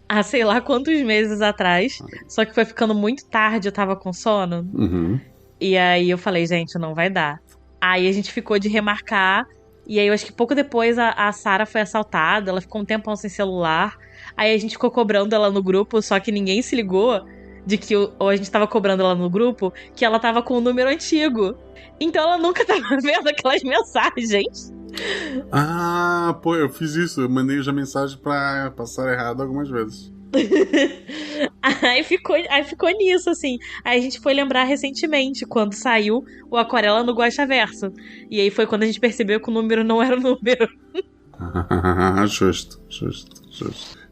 Há sei lá quantos meses atrás. Só que foi ficando muito tarde, eu tava com sono. Uhum. E aí eu falei, gente, não vai dar. Aí a gente ficou de remarcar E aí eu acho que pouco depois a Sarah foi assaltada, ela ficou um tempão sem celular. Aí a gente ficou cobrando ela no grupo, só que ninguém se ligou de que ou a gente tava cobrando ela no grupo, que ela tava com um número antigo. Então ela nunca tava vendo aquelas mensagens. Ah, pô, eu fiz isso. Eu mandei já mensagem pra passar errado algumas vezes. Aí ficou nisso, assim. Aí a gente foi lembrar recentemente, quando saiu o Aquarela no Guaxaverso. E aí foi quando a gente percebeu que o número não era o número. Justo.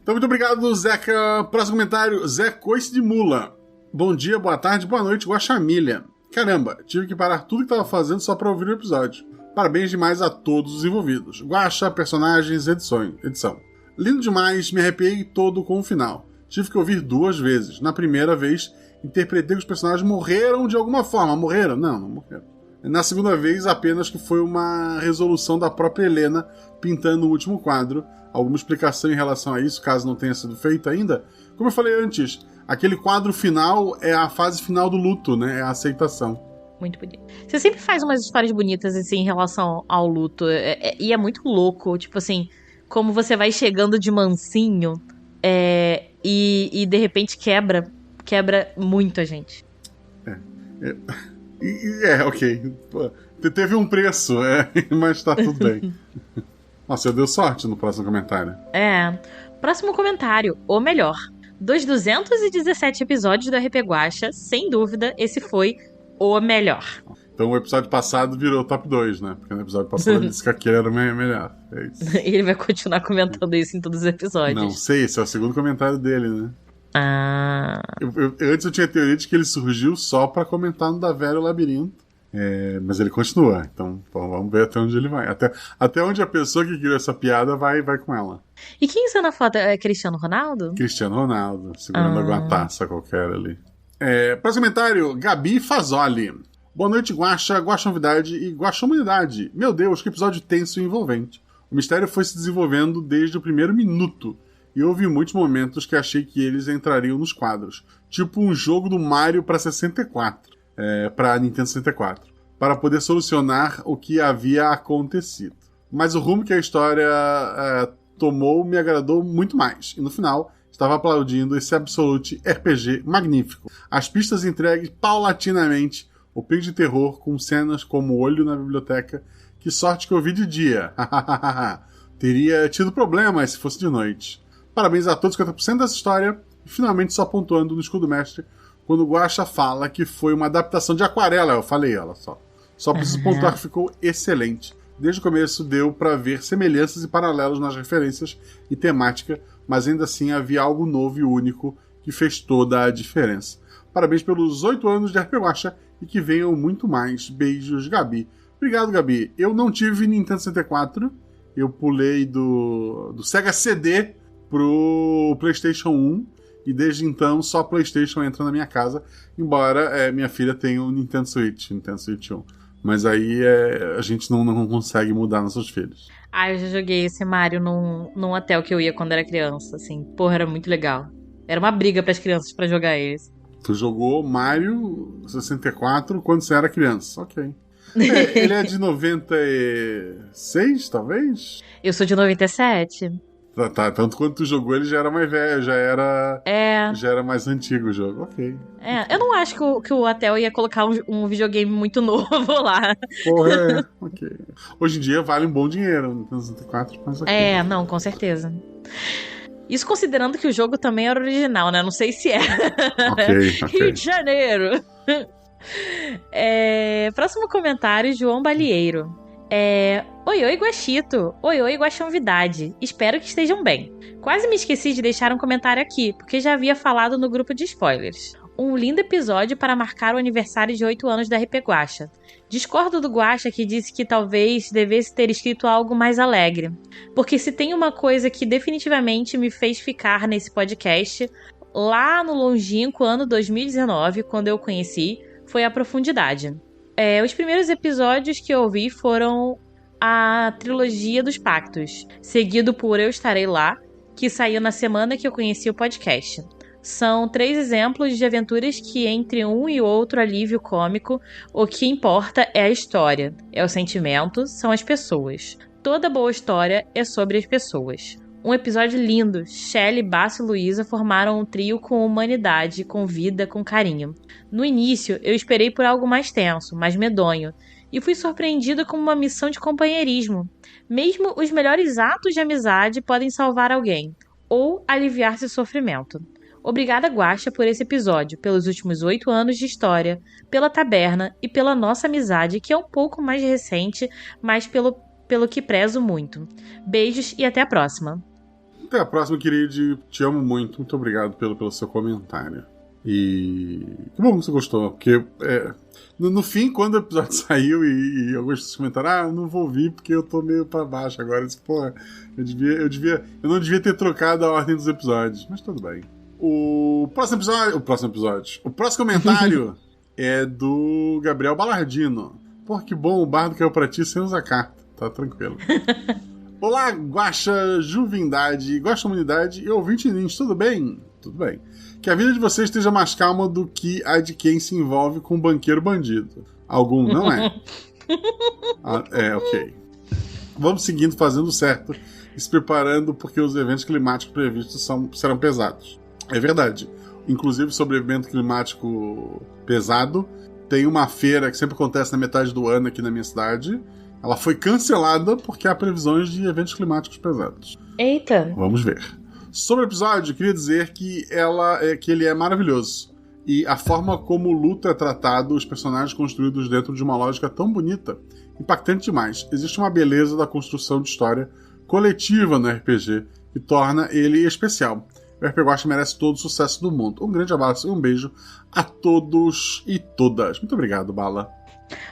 Então, muito obrigado, Zeca. Próximo comentário, Zé Coice de Mula. Bom dia, boa tarde, boa noite, Guaxamilha. Caramba, tive que parar tudo que tava fazendo só pra ouvir o episódio. Parabéns demais a todos os envolvidos. Guaxa, personagens, edição. Lindo demais, me arrepiei todo com o final. Tive que ouvir 2 vezes. Na primeira vez, interpretei que os personagens morreram de alguma forma. Morreram? Não morreram. Na segunda vez, apenas que foi uma resolução da própria Helena pintando o último quadro. Alguma explicação em relação a isso, caso não tenha sido feito ainda? Como eu falei antes, aquele quadro final é a fase final do luto, né? É a aceitação. Muito bonito. Você sempre faz umas histórias bonitas, assim, em relação ao luto. E é muito louco, tipo assim, como você vai chegando de mansinho e de repente quebra muito a gente. Ok. Pô, teve um preço, mas tá tudo bem. Nossa, eu deu sorte no próximo comentário. Próximo comentário, ou melhor, dos 217 episódios do RP Guaxa, sem dúvida, esse foi o melhor. Então o episódio passado virou top 2, né? Porque no episódio passado ele disse que aquele era melhor. É isso. Ele vai continuar comentando isso em todos os episódios. Não sei, esse é o segundo comentário dele, né? Antes eu tinha a teoria de que ele surgiu só pra comentar no Da Vera o Labirinto. Mas ele continua, então vamos ver até onde ele vai. Até onde a pessoa que criou essa piada vai com ela. E quem está na foto? É Cristiano Ronaldo? Cristiano Ronaldo, segurando alguma taça qualquer ali. Próximo comentário, Gabi Fazoli. Boa noite, Guaxa, Guaxa Novidade e Guaxa Humanidade. Meu Deus, que episódio tenso e envolvente. O mistério foi se desenvolvendo desde o primeiro minuto. E houve muitos momentos que achei que eles entrariam nos quadros. Tipo um jogo do Mario para 64. Para Nintendo 64. Para poder solucionar o que havia acontecido. Mas o rumo que a história tomou me agradou muito mais. E no final, estava aplaudindo esse Absolute RPG magnífico. As pistas entregues paulatinamente. O pico de terror com cenas como o olho na biblioteca. Que sorte que eu vi de dia. Teria tido problemas se fosse de noite. Parabéns a todos, 50% dessa história. E finalmente só pontuando no escudo mestre quando o Guaxa fala que foi uma adaptação de Aquarela. Eu falei ela só. Só preciso pontuar que ficou excelente. Desde o começo deu pra ver semelhanças e paralelos nas referências e temática, mas ainda assim havia algo novo e único que fez toda a diferença. Parabéns pelos 8 anos de RP Guaxa e que venham muito mais. Beijos, Gabi. Obrigado, Gabi. Eu não tive Nintendo 64. Eu pulei do Sega CD pro PlayStation 1. E desde então só PlayStation entra na minha casa. Embora minha filha tenha o Nintendo Switch 1. Mas aí a gente não consegue mudar nossos filhos. Eu já joguei esse Mario num hotel que eu ia quando era criança. Assim, porra, era muito legal. Era uma briga pras crianças pra jogar eles. Tu jogou Mario 64 quando você era criança. Ok. Ele é de 96, talvez? Eu sou de 97. Tá, tanto quando tu jogou ele já era mais velho, já era mais antigo o jogo, ok. Eu não acho que o hotel ia colocar um videogame muito novo lá. Porra, ok. Hoje em dia vale um bom dinheiro, no 64, mas ok. Não, com certeza. Isso considerando que o jogo também era original, né? Não sei se é. Ok. Rio de Janeiro. Próximo comentário, João Balieiro. Oi, Guaxito. Oi, Guaxonvidade. Espero que estejam bem. Quase me esqueci de deixar um comentário aqui, porque já havia falado no grupo de spoilers. Um lindo episódio para marcar o aniversário de 8 anos da RP Guaxa. Discordo do Guaxa que disse que talvez devesse ter escrito algo mais alegre. Porque se tem uma coisa que definitivamente me fez ficar nesse podcast, lá no longínquo ano 2019, quando eu conheci, foi a profundidade. Os primeiros episódios que eu ouvi foram a trilogia dos pactos, seguido por Eu Estarei Lá, que saiu na semana que eu conheci o podcast. São 3 exemplos de aventuras que, entre um e outro alívio cômico, o que importa é a história, é o sentimento, são as pessoas. Toda boa história é sobre as pessoas. Um episódio lindo. Shelley, Basso e Luísa formaram um trio com humanidade, com vida, com carinho. No início, eu esperei por algo mais tenso, mais medonho, e fui surpreendida com uma missão de companheirismo. Mesmo os melhores atos de amizade podem salvar alguém, ou aliviar seu sofrimento. Obrigada, Guaxa, por esse episódio, pelos últimos 8 anos de história, pela taberna e pela nossa amizade, que é um pouco mais recente, mas pelo que prezo muito. Beijos e até a próxima. Até a próxima, querido. Te amo muito. Muito obrigado pelo seu comentário. E que bom que você gostou, porque no fim, quando o episódio saiu e alguns pessoas comentaram, eu não vou ouvir porque eu tô meio pra baixo agora. Disse, porra, eu não devia ter trocado a ordem dos episódios, mas tudo bem. O próximo comentário é do Gabriel Balardino. Pô, que bom, o bardo caiu pra ti sem usar carta. Tá tranquilo. Olá, Guaxa, Juvindade, Guaxa Humanidade e ouvinte Nins, tudo bem? Tudo bem. Que a vida de vocês esteja mais calma do que a de quem se envolve com um banqueiro bandido. Algum não é? Ok. Vamos seguindo, fazendo certo e se preparando porque os eventos climáticos previstos serão pesados. É verdade. Inclusive, sobre evento climático pesado, tem uma feira que sempre acontece na metade do ano aqui na minha cidade. Ela foi cancelada porque há previsões de eventos climáticos pesados. Eita! Vamos ver. Sobre o episódio, eu queria dizer que ele é maravilhoso. E a forma como o luto é tratado, os personagens construídos dentro de uma lógica tão bonita, impactante demais. Existe uma beleza da construção de história coletiva no RPG que torna ele especial. O RPG Guaxa merece todo o sucesso do mundo. Um grande abraço e um beijo a todos e todas. Muito obrigado, Bala.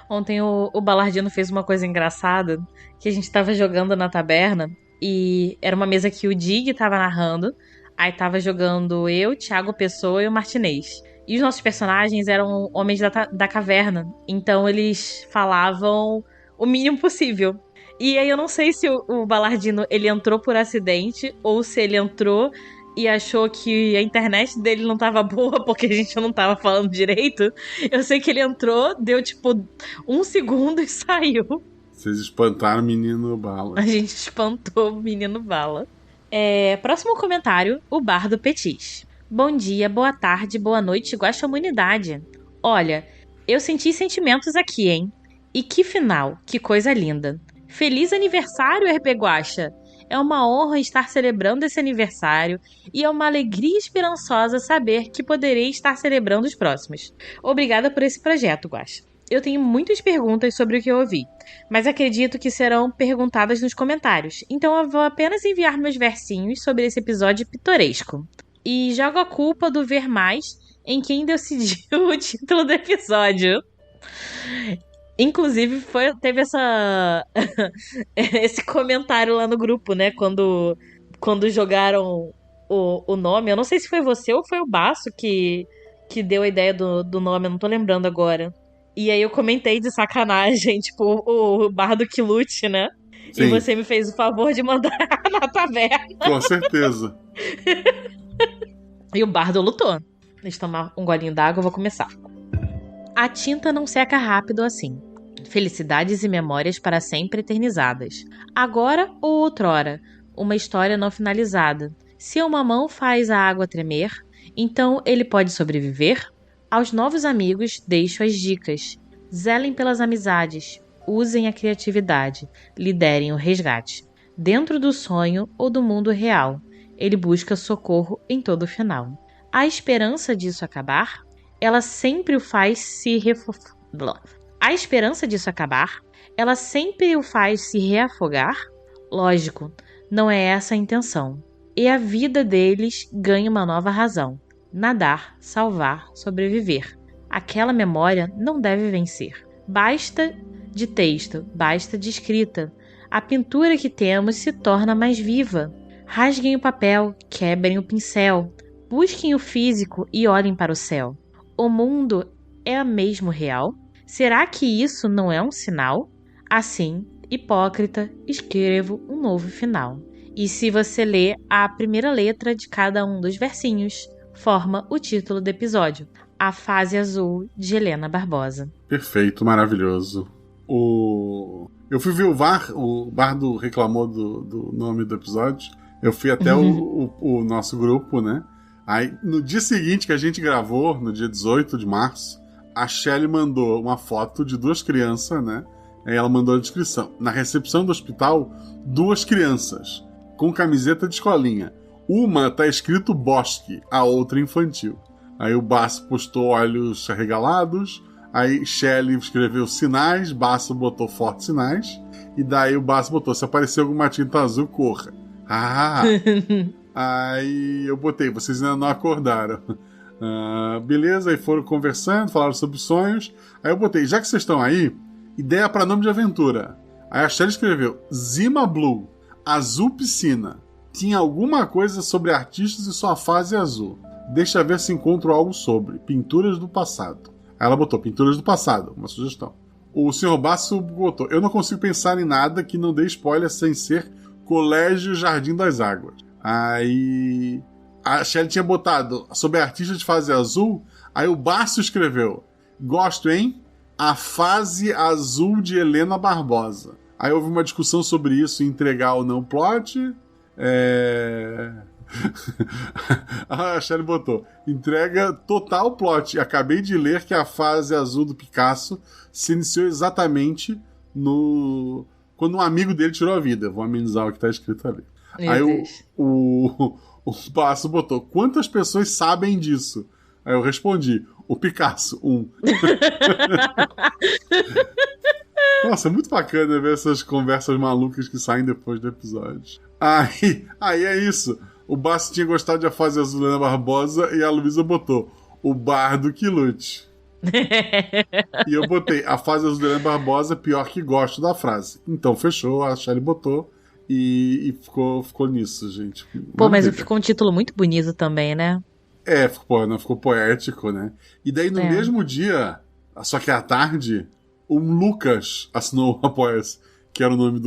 Ontem o Balardino fez uma coisa engraçada, que a gente tava jogando na taberna, e era uma mesa que o Dig tava narrando, aí tava jogando eu, Thiago Pessoa e o Martinez. E os nossos personagens eram homens da caverna, então eles falavam o mínimo possível. E aí eu não sei se o Balardino ele entrou por acidente, ou se ele entrou e achou que a internet dele não tava boa porque a gente não tava falando direito. Eu sei que ele entrou, deu tipo 1 segundo e saiu. Vocês espantaram o menino Bala. A gente espantou o menino Bala. Próximo comentário, o Bardo Petis. Bom dia, boa tarde, boa noite, Guaxa Humanidade. Olha, eu senti sentimentos aqui, hein? E que final, que coisa linda. Feliz aniversário, RP Guaxa! É uma honra estar celebrando esse aniversário e é uma alegria esperançosa saber que poderei estar celebrando os próximos. Obrigada por esse projeto, Guaxa. Eu tenho muitas perguntas sobre o que eu ouvi, mas acredito que serão perguntadas nos comentários, então eu vou apenas enviar meus versinhos sobre esse episódio pitoresco. E jogo a culpa do ver mais em quem decidiu o título do episódio. Inclusive, teve esse comentário lá no grupo, né? Quando jogaram o nome. Eu não sei se foi você ou foi o Basso que deu a ideia do nome, eu não tô lembrando agora. E aí eu comentei de sacanagem, tipo, o Bardo que lute, né? Sim. E você me fez o favor de mandar na taverna. Com certeza. E o Bardo lutou. Deixa eu tomar um golinho d'água, eu vou começar. A tinta não seca rápido assim. Felicidades e memórias para sempre eternizadas. Agora ou outrora, uma história não finalizada. Se uma mão faz a água tremer, então ele pode sobreviver? Aos novos amigos, deixo as dicas. Zelem pelas amizades, usem a criatividade, liderem o resgate. Dentro do sonho ou do mundo real, ele busca socorro em todo final. A esperança disso acabar, ela sempre o faz se A esperança disso acabar, ela sempre o faz se reafogar? Lógico, não é essa a intenção. E a vida deles ganha uma nova razão. Nadar, salvar, sobreviver. Aquela memória não deve vencer. Basta de texto, basta de escrita. A pintura que temos se torna mais viva. Rasguem o papel, quebrem o pincel. Busquem o físico e olhem para o céu. O mundo é mesmo real? Será que isso não é um sinal? Assim, hipócrita, escrevo um novo final. E se você ler a primeira letra de cada um dos versinhos, forma o título do episódio, A Fase Azul de Helena Barbosa. Perfeito, maravilhoso. Eu fui ver o Bardo reclamou do nome do episódio. Eu fui até o nosso grupo, né? Aí, no dia seguinte que a gente gravou, no dia 18 de março, a Shelly mandou uma foto de 2 crianças, né? Aí ela mandou a descrição. Na recepção do hospital, 2 crianças, com camiseta de escolinha. Uma tá escrito Bosque, a outra infantil. Aí o Basso postou olhos arregalados. Aí Shelly escreveu sinais, Basso botou fortes sinais. E daí o Basso botou, se aparecer alguma tinta azul, corra. Aí eu botei, vocês ainda não acordaram. Beleza, aí foram conversando, falaram sobre sonhos. Aí eu botei, já que vocês estão aí, ideia para nome de aventura. Aí a Shelly escreveu Zima Blue, azul piscina. Tinha alguma coisa sobre artistas e sua fase azul. Deixa ver se encontro algo sobre pinturas do passado. Aí ela botou pinturas do passado, uma sugestão. O Sr. Basso botou, eu não consigo pensar em nada que não dê spoiler sem ser Colégio Jardim das Águas. Aí a Shelly tinha botado sobre artista de fase azul. Aí o Basso escreveu, gosto, hein? A Fase Azul de Helena Barbosa. Aí houve uma discussão sobre isso, entregar ou não plot. A Shelly botou, entrega total plot. Acabei de ler que a fase azul do Picasso se iniciou exatamente quando um amigo dele tirou a vida. Vou amenizar o que tá escrito ali. Aí o Basso botou, quantas pessoas sabem disso? Aí eu respondi, o Picasso, 1. Nossa, é muito bacana ver essas conversas malucas que saem depois do episódio. Aí é isso. O Basso tinha gostado de A Fase Azul de Helena Barbosa e a Luísa botou o Bardo que lute. E eu botei A Fase Azul de Helena Barbosa, pior que gosto da frase. Então fechou, a Shelly botou e ficou nisso, gente. Pô, mas ficou um título muito bonito também, né? Ficou poético, né? E daí no mesmo dia, só que à tarde, o Lucas assinou o Apoia-se, que era o nome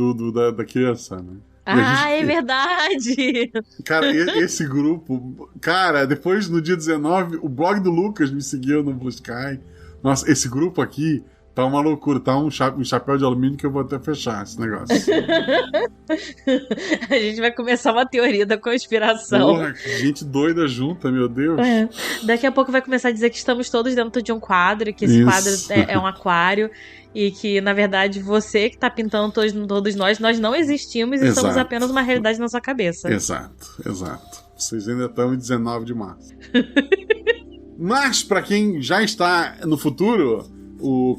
da criança, né? É verdade! Cara, esse grupo... Cara, depois, no dia 19, o blog do Lucas me seguiu no Blue Sky. Nossa, esse grupo aqui tá uma loucura. Tá um chapéu de alumínio que eu vou até fechar esse negócio. A gente vai começar uma teoria da conspiração. Porra, gente doida junta, meu Deus. Daqui a pouco vai começar a dizer que estamos todos dentro de um quadro, que esse quadro é um aquário. E que, na verdade, você que tá pintando todos nós não existimos e somos apenas uma realidade na sua cabeça. Exato. Vocês ainda estão em 19 de março. Mas, pra quem já está no futuro,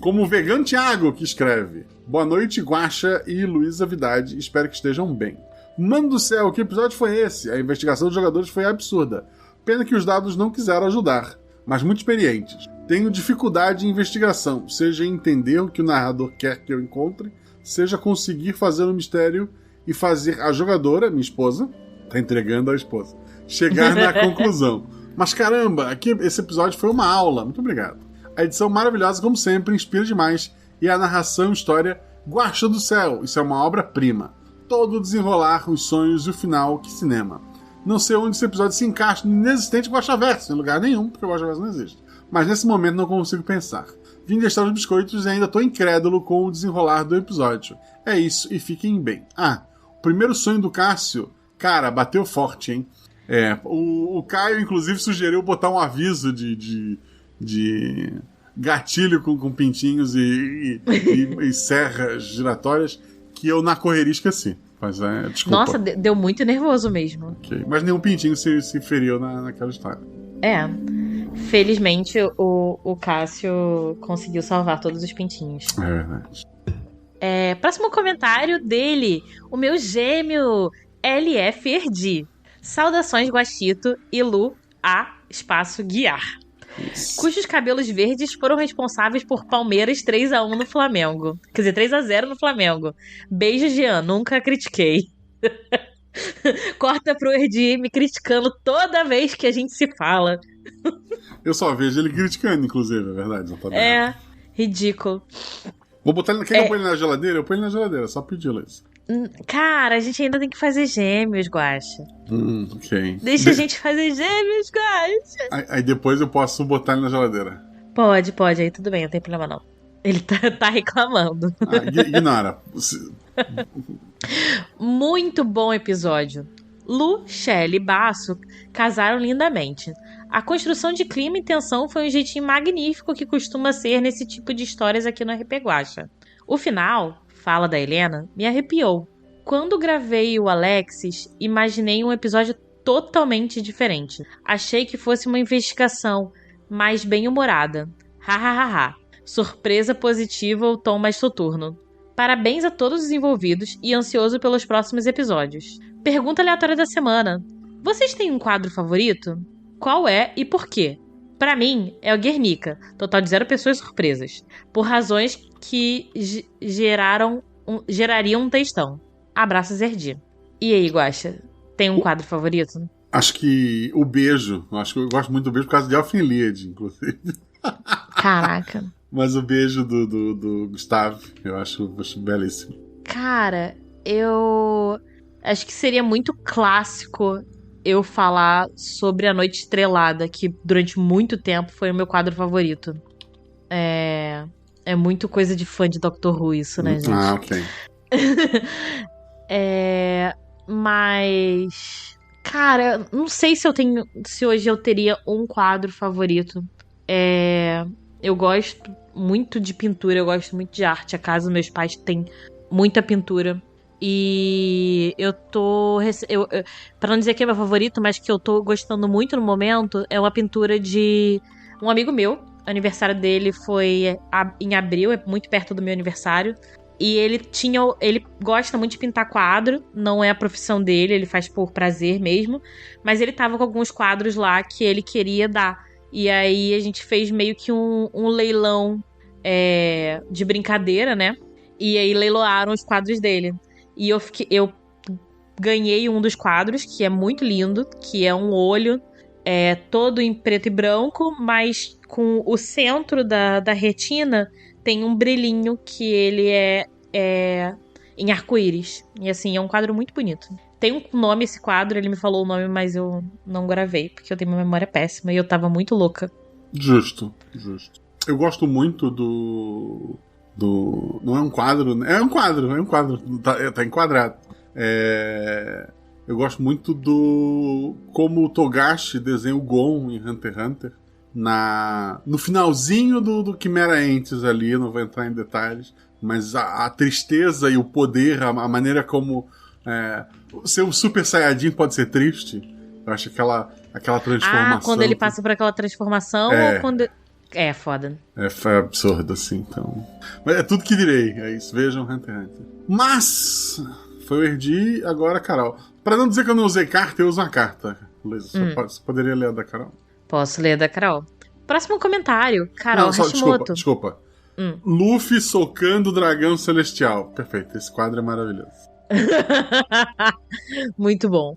como o Vegano Thiago, que escreve: boa noite, Guaxa e Luísa Vidade, espero que estejam bem. Mano do céu, que episódio foi esse? A investigação dos jogadores foi absurda. Pena que os dados não quiseram ajudar, mas muito experientes. Tenho dificuldade em investigação, seja em entender o que o narrador quer que eu encontre, seja conseguir fazer um mistério e fazer a jogadora, minha esposa, tá entregando a esposa, chegar na conclusão. Mas caramba, esse episódio foi uma aula, muito obrigado. A edição maravilhosa, como sempre, inspira demais, e a narração e história Guaxa do céu, isso é uma obra-prima. Todo o desenrolar, os sonhos e o final, que cinema. Não sei onde esse episódio se encaixa no inexistente Guaxaverso, em lugar nenhum, porque o Guaxaverso não existe. Mas nesse momento não consigo pensar. Vim testar os biscoitos e ainda tô incrédulo com o desenrolar do episódio. É isso, e fiquem bem. O primeiro sonho do Cássio, cara, bateu forte, hein? O Caio, inclusive, sugeriu botar um aviso de gatilho com pintinhos e serras giratórias, que eu na correria esqueci. Mas desculpa. Nossa, deu muito nervoso mesmo. Okay. Mas nenhum pintinho se feriu naquela história. Felizmente o Cássio conseguiu salvar todos os pintinhos. É verdade. Próximo comentário dele, o meu gêmeo LF Erdi. Saudações, Guaxito e Lu A espaço Guiar. Isso. Cujos cabelos verdes foram responsáveis por Palmeiras 3-1 no Flamengo. Quer dizer, 3-0 no Flamengo. Beijo, Jean. Nunca critiquei. Corta pro Erdi me criticando toda vez que a gente se fala. Eu só vejo ele criticando, inclusive, é verdade. Não tá ridículo. Vou botar ele. Quer que eu ponha ele na geladeira? Eu ponho ele na geladeira, só pedir, Luiz. Cara, a gente ainda tem que fazer gêmeos, Guaxa. Ok. Deixa a gente fazer gêmeos, Guaxa. Aí depois eu posso botar ele na geladeira. Pode, aí tudo bem, não tem problema não. Ele tá reclamando. Ignora. Muito bom episódio. Lu, Shelley e Basso casaram lindamente. A construção de clima e tensão foi um jeitinho magnífico que costuma ser nesse tipo de histórias aqui no RP Guaxa. O final, fala da Helena, me arrepiou. Quando gravei o Alexis, imaginei um episódio totalmente diferente. Achei que fosse uma investigação mais bem-humorada. Hahaha. Surpresa positiva ou tom mais soturno. Parabéns a todos os envolvidos e ansioso pelos próximos episódios. Pergunta aleatória da semana. Vocês têm um quadro favorito? Qual é e por quê? Pra mim, é o Guernica. Total de 0 pessoas surpresas. Por razões que gerariam um textão. Abraços, Erdi. E aí, Guaxa? Tem um quadro favorito? Acho que o beijo. Acho que eu gosto muito do beijo por causa de Elfenlied, inclusive. Caraca. Mas o beijo do Gustavo, eu acho belíssimo. Cara, eu acho que seria muito clássico eu falar sobre A Noite Estrelada, que durante muito tempo foi o meu quadro favorito. É muito coisa de fã de Doctor Who isso, né, gente? Ah, ok. Mas... Cara, não sei se hoje eu teria um quadro favorito. Eu gosto muito de pintura, eu gosto muito de arte. A casa dos meus pais tem muita pintura. E eu tô... pra não dizer que é meu favorito, mas que eu tô gostando muito no momento, é uma pintura de um amigo meu. O aniversário dele foi em abril, é muito perto do meu aniversário. E ele gosta muito de pintar quadro, não é a profissão dele, ele faz por prazer mesmo. Mas ele tava com alguns quadros lá que ele queria dar. E aí a gente fez meio que um leilão de brincadeira, né? E aí leiloaram os quadros dele. E eu ganhei um dos quadros, que é muito lindo, que é um olho todo em preto e branco, mas com o centro da retina tem um brilhinho que ele é em arco-íris. E assim, é um quadro muito bonito. Tem um nome esse quadro, ele me falou o nome, mas eu não gravei, porque eu tenho uma memória péssima e eu tava muito louca. Justo. Eu gosto muito do... Não é um quadro... É um quadro. Tá enquadrado. Eu gosto muito do... Como o Togashi desenha o Gon em Hunter x Hunter. No finalzinho do Chimera Ants ali, não vou entrar em detalhes, mas a tristeza e o poder, a maneira como ser um Super Saiyajin pode ser triste. Eu acho aquela transformação. Quando ele passa por aquela transformação ou quando... É foda. Foi absurdo, assim, então... Mas é tudo que direi, é isso. Vejam Hunter x Hunter. Mas... Foi o Erdi, agora a Carol. Pra não dizer que eu não usei carta, eu uso uma carta. Luísa, você poderia ler a da Carol? Posso ler a da Carol. Próximo comentário. Carol Hashimoto. Desculpa. Luffy socando o dragão celestial. Perfeito, esse quadro é maravilhoso. Muito bom.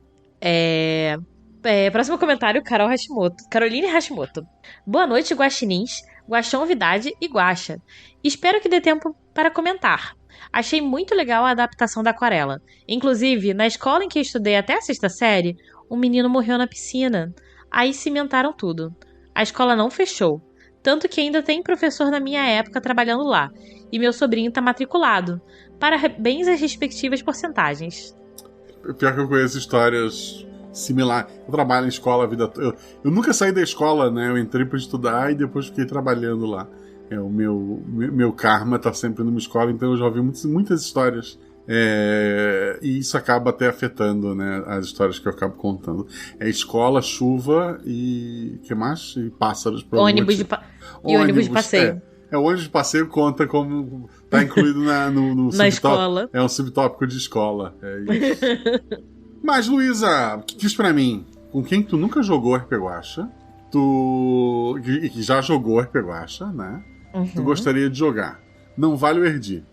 Próximo comentário, Carol Hashimoto. Caroline Hashimoto. Boa noite, guaxinins, guaxonvidade e guaxa. Espero que dê tempo para comentar. Achei muito legal a adaptação da aquarela. Inclusive, na escola em que estudei até a 6ª série, um menino morreu na piscina. Aí cimentaram tudo. A escola não fechou. Tanto que ainda tem professor na minha época trabalhando lá. E meu sobrinho tá matriculado. Parabéns às respectivas porcentagens. Pior que eu conheço histórias similares. Eu trabalho em escola a vida toda. Eu nunca saí da escola, né? Eu entrei pra estudar e depois fiquei trabalhando lá. O meu karma tá sempre numa escola, então eu já ouvi muitas histórias. E isso acaba até afetando, né, as histórias que eu acabo contando. Escola, chuva e... que mais? E pássaros. Ônibus de passeio. O ônibus de passeio conta como... Tá incluído no na escola. É um subtópico de escola. É isso. Mas, Luísa, diz pra mim, com quem tu nunca jogou RP Guaxa, que já jogou RP Guaxa, né? Tu gostaria de jogar. Não vale o Erdi.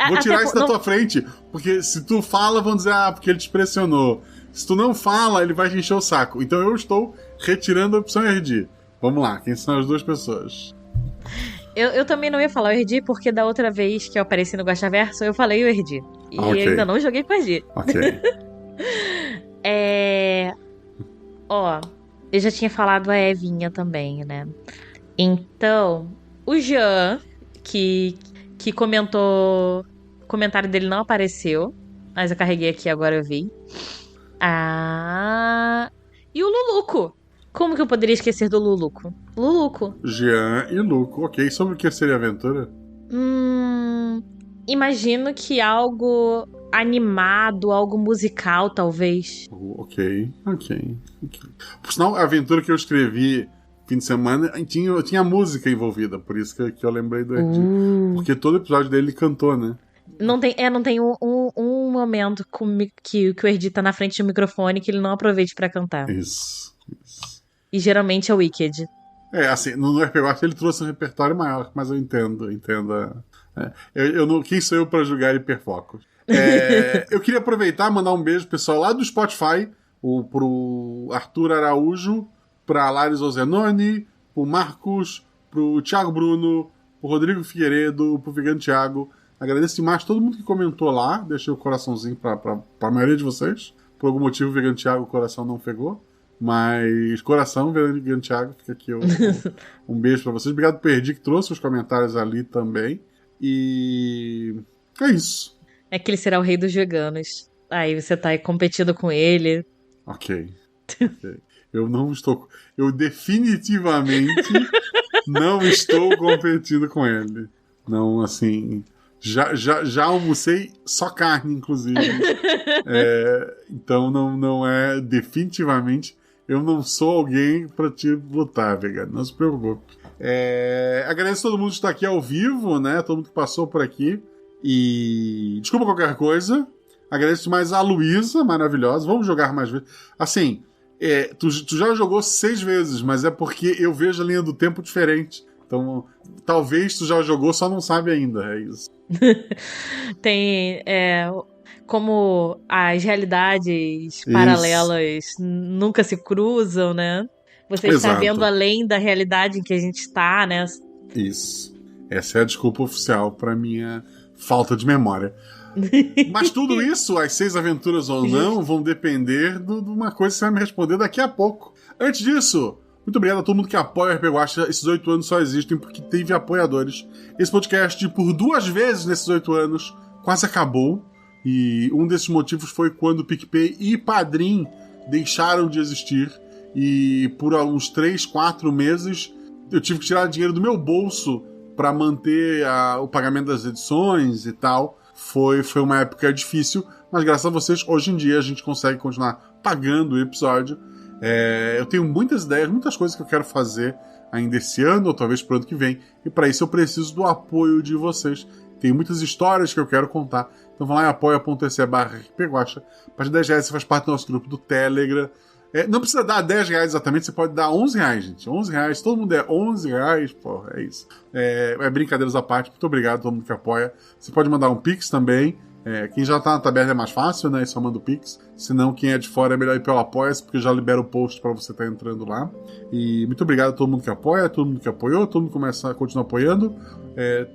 Vou tirar isso da tua frente, porque se tu fala, vão dizer, porque ele te pressionou. Se tu não fala, ele vai te encher o saco. Então eu estou retirando a opção Erdi. Vamos lá, quem são as duas pessoas? Eu também não ia falar o Erdi, porque da outra vez que eu apareci no Guaxaverso, eu falei o Erdi. E Ok. ainda não joguei com o Erdi. Ok. Ó, eu já tinha falado a Evinha também, né? Então, o Jean, que comentou... O comentário dele não apareceu, mas eu carreguei aqui, agora eu vi. E o Luluco. Como que eu poderia esquecer do Luluco? Luluco. Jean e Luco. Ok, sobre o que seria a aventura? Imagino que algo animado, algo musical, talvez. Ok. Por sinal, a aventura que eu escrevi fim de semana tinha música envolvida, por isso que eu lembrei do Erdi. Porque todo episódio dele cantou, né? Não tem um momento que o Erdi tá na frente do microfone que ele não aproveite pra cantar. Isso. E geralmente é o Wicked. Assim, no RPG ele trouxe um repertório maior, mas eu entendo. Quem sou eu pra julgar hiperfoco? Eu queria aproveitar e mandar um beijo pro pessoal lá do Spotify, pro Arthur Araújo, pra Laris Ozenoni, pro Marcos, pro Thiago Bruno, pro Rodrigo Figueiredo, pro Vigano Thiago. Agradeço demais todo mundo que comentou lá, deixei o coraçãozinho pra maioria de vocês. Por algum motivo o Vigano Thiago o coração não pegou. Mas, coração, Vigano Thiago, fica aqui um beijo pra vocês. Obrigado, Perdi, que trouxe os comentários ali também. E é isso. É que ele será o rei dos veganos. Aí você tá aí competindo com ele. Ok. Eu definitivamente não estou competindo com ele. Não, assim... Já almocei só carne, inclusive. Então não é definitivamente... Eu não sou alguém pra te lutar, vegano. Não se preocupe. Agradeço a todo mundo que está aqui ao vivo, né? Todo mundo que passou por aqui. E desculpa qualquer coisa. Agradeço mais a Luísa, maravilhosa. Vamos jogar mais vezes. Assim, tu já jogou 6 vezes, mas é porque eu vejo a linha do tempo diferente. Então, talvez tu já jogou, só não sabe ainda. É isso. Tem... como as realidades paralelas nunca se cruzam, né? Você está vendo além da realidade em que a gente está, né? Isso. Essa é a desculpa oficial para minha falta de memória. Mas tudo isso, as 6 aventuras ou não, vão depender de uma coisa que você vai me responder daqui a pouco. Antes disso, muito obrigado a todo mundo que apoia o RPG Guacha. Esses 8 anos só existem porque teve apoiadores. Esse podcast, por 2 vezes nesses 8 anos, quase acabou. E um desses motivos foi quando o PicPay e Padrim deixaram de existir. E por uns 3, 4 meses eu tive que tirar dinheiro do meu bolso para manter o pagamento das edições e tal. Foi uma época difícil, mas graças a vocês, hoje em dia a gente consegue continuar pagando o episódio. Eu tenho muitas ideias, muitas coisas que eu quero fazer ainda esse ano, ou talvez pro ano que vem. E para isso eu preciso do apoio de vocês. Tem muitas histórias que eu quero contar. Então vão lá em apoia.se/rpguacha. A partir de R$10 você faz parte do nosso grupo do Telegram. Não precisa dar R$10 exatamente, você pode dar R$11, gente. R$11, todo mundo R$11, porra, é isso. Brincadeiras à parte, muito obrigado a todo mundo que apoia. Você pode mandar um Pix também. Quem já tá na taberna é mais fácil, né? Só manda o Pix. Senão, quem é de fora é melhor ir pelo Apoia-se, porque já libera o post pra você estar entrando lá. E muito obrigado a todo mundo que apoia, todo mundo que apoiou, todo mundo que continua apoiando.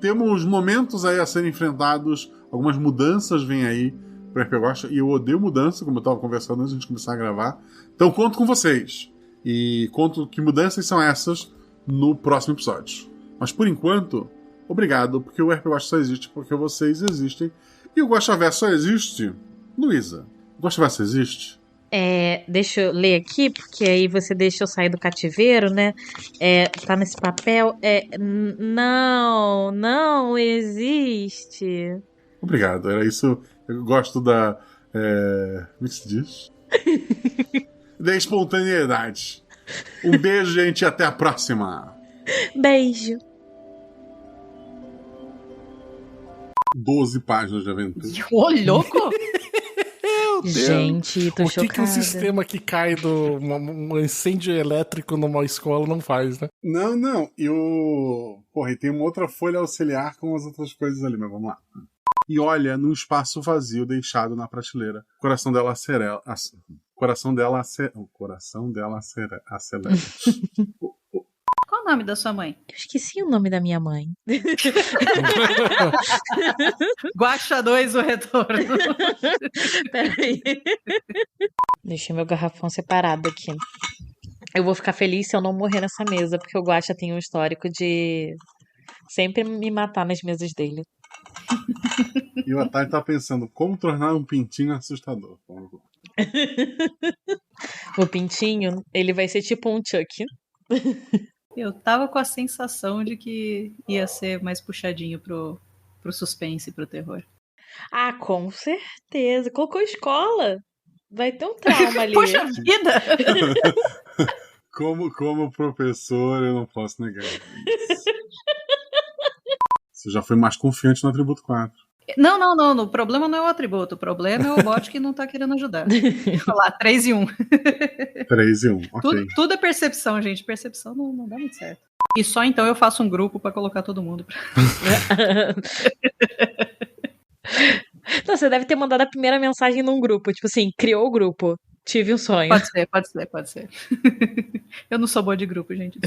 Temos momentos aí a serem enfrentados, algumas mudanças vêm aí pro RPG Guacha, e eu odeio mudança, como eu tava conversando antes de a gente começar a gravar. Então conto com vocês. E conto que mudanças são essas no próximo episódio. Mas por enquanto, obrigado, porque o RPG Guacha só existe porque vocês existem. E o Guaxaverso só existe, Luísa. O Guaxaverso existe? Deixa eu ler aqui, porque aí você deixa eu sair do cativeiro, né? Tá nesse papel. Não existe. Obrigado, era isso. Eu gosto da... como é que se diz? Da espontaneidade. Um beijo, gente, e até a próxima. Beijo. 12 páginas de aventura. Ô, louco! Gente, tô chocada. O que um sistema que cai um incêndio elétrico numa escola não faz, né? Não. E tem uma outra folha auxiliar com as outras coisas ali, mas vamos lá. E olha num espaço vazio deixado na prateleira. O coração dela acelera. Como o nome da sua mãe? Eu esqueci o nome da minha mãe. Guaxa 2, o retorno. Peraí. Deixei meu garrafão separado aqui. Eu vou ficar feliz se eu não morrer nessa mesa, porque o Guaxa tem um histórico de sempre me matar nas mesas dele. E o Atari tá pensando como tornar um pintinho assustador. O pintinho, ele vai ser tipo um Chuck. Eu tava com a sensação de que ia ser mais puxadinho pro suspense, pro terror. Ah, com certeza. Colocou escola. Vai ter um trauma ali. Puxa vida! Como professor, eu não posso negar isso. Você já foi mais confiante no atributo 4. Não. O problema não é o atributo. O problema é o bot que não tá querendo ajudar. Olha lá, 3 e 1. 3 e 1, ok. Tudo é percepção, gente. Percepção não dá muito certo. E só então eu faço um grupo pra colocar todo mundo. Não, você deve ter mandado a primeira mensagem num grupo. Tipo assim, criou o grupo. Tive um sonho. Pode ser. Eu não sou boa de grupo, gente.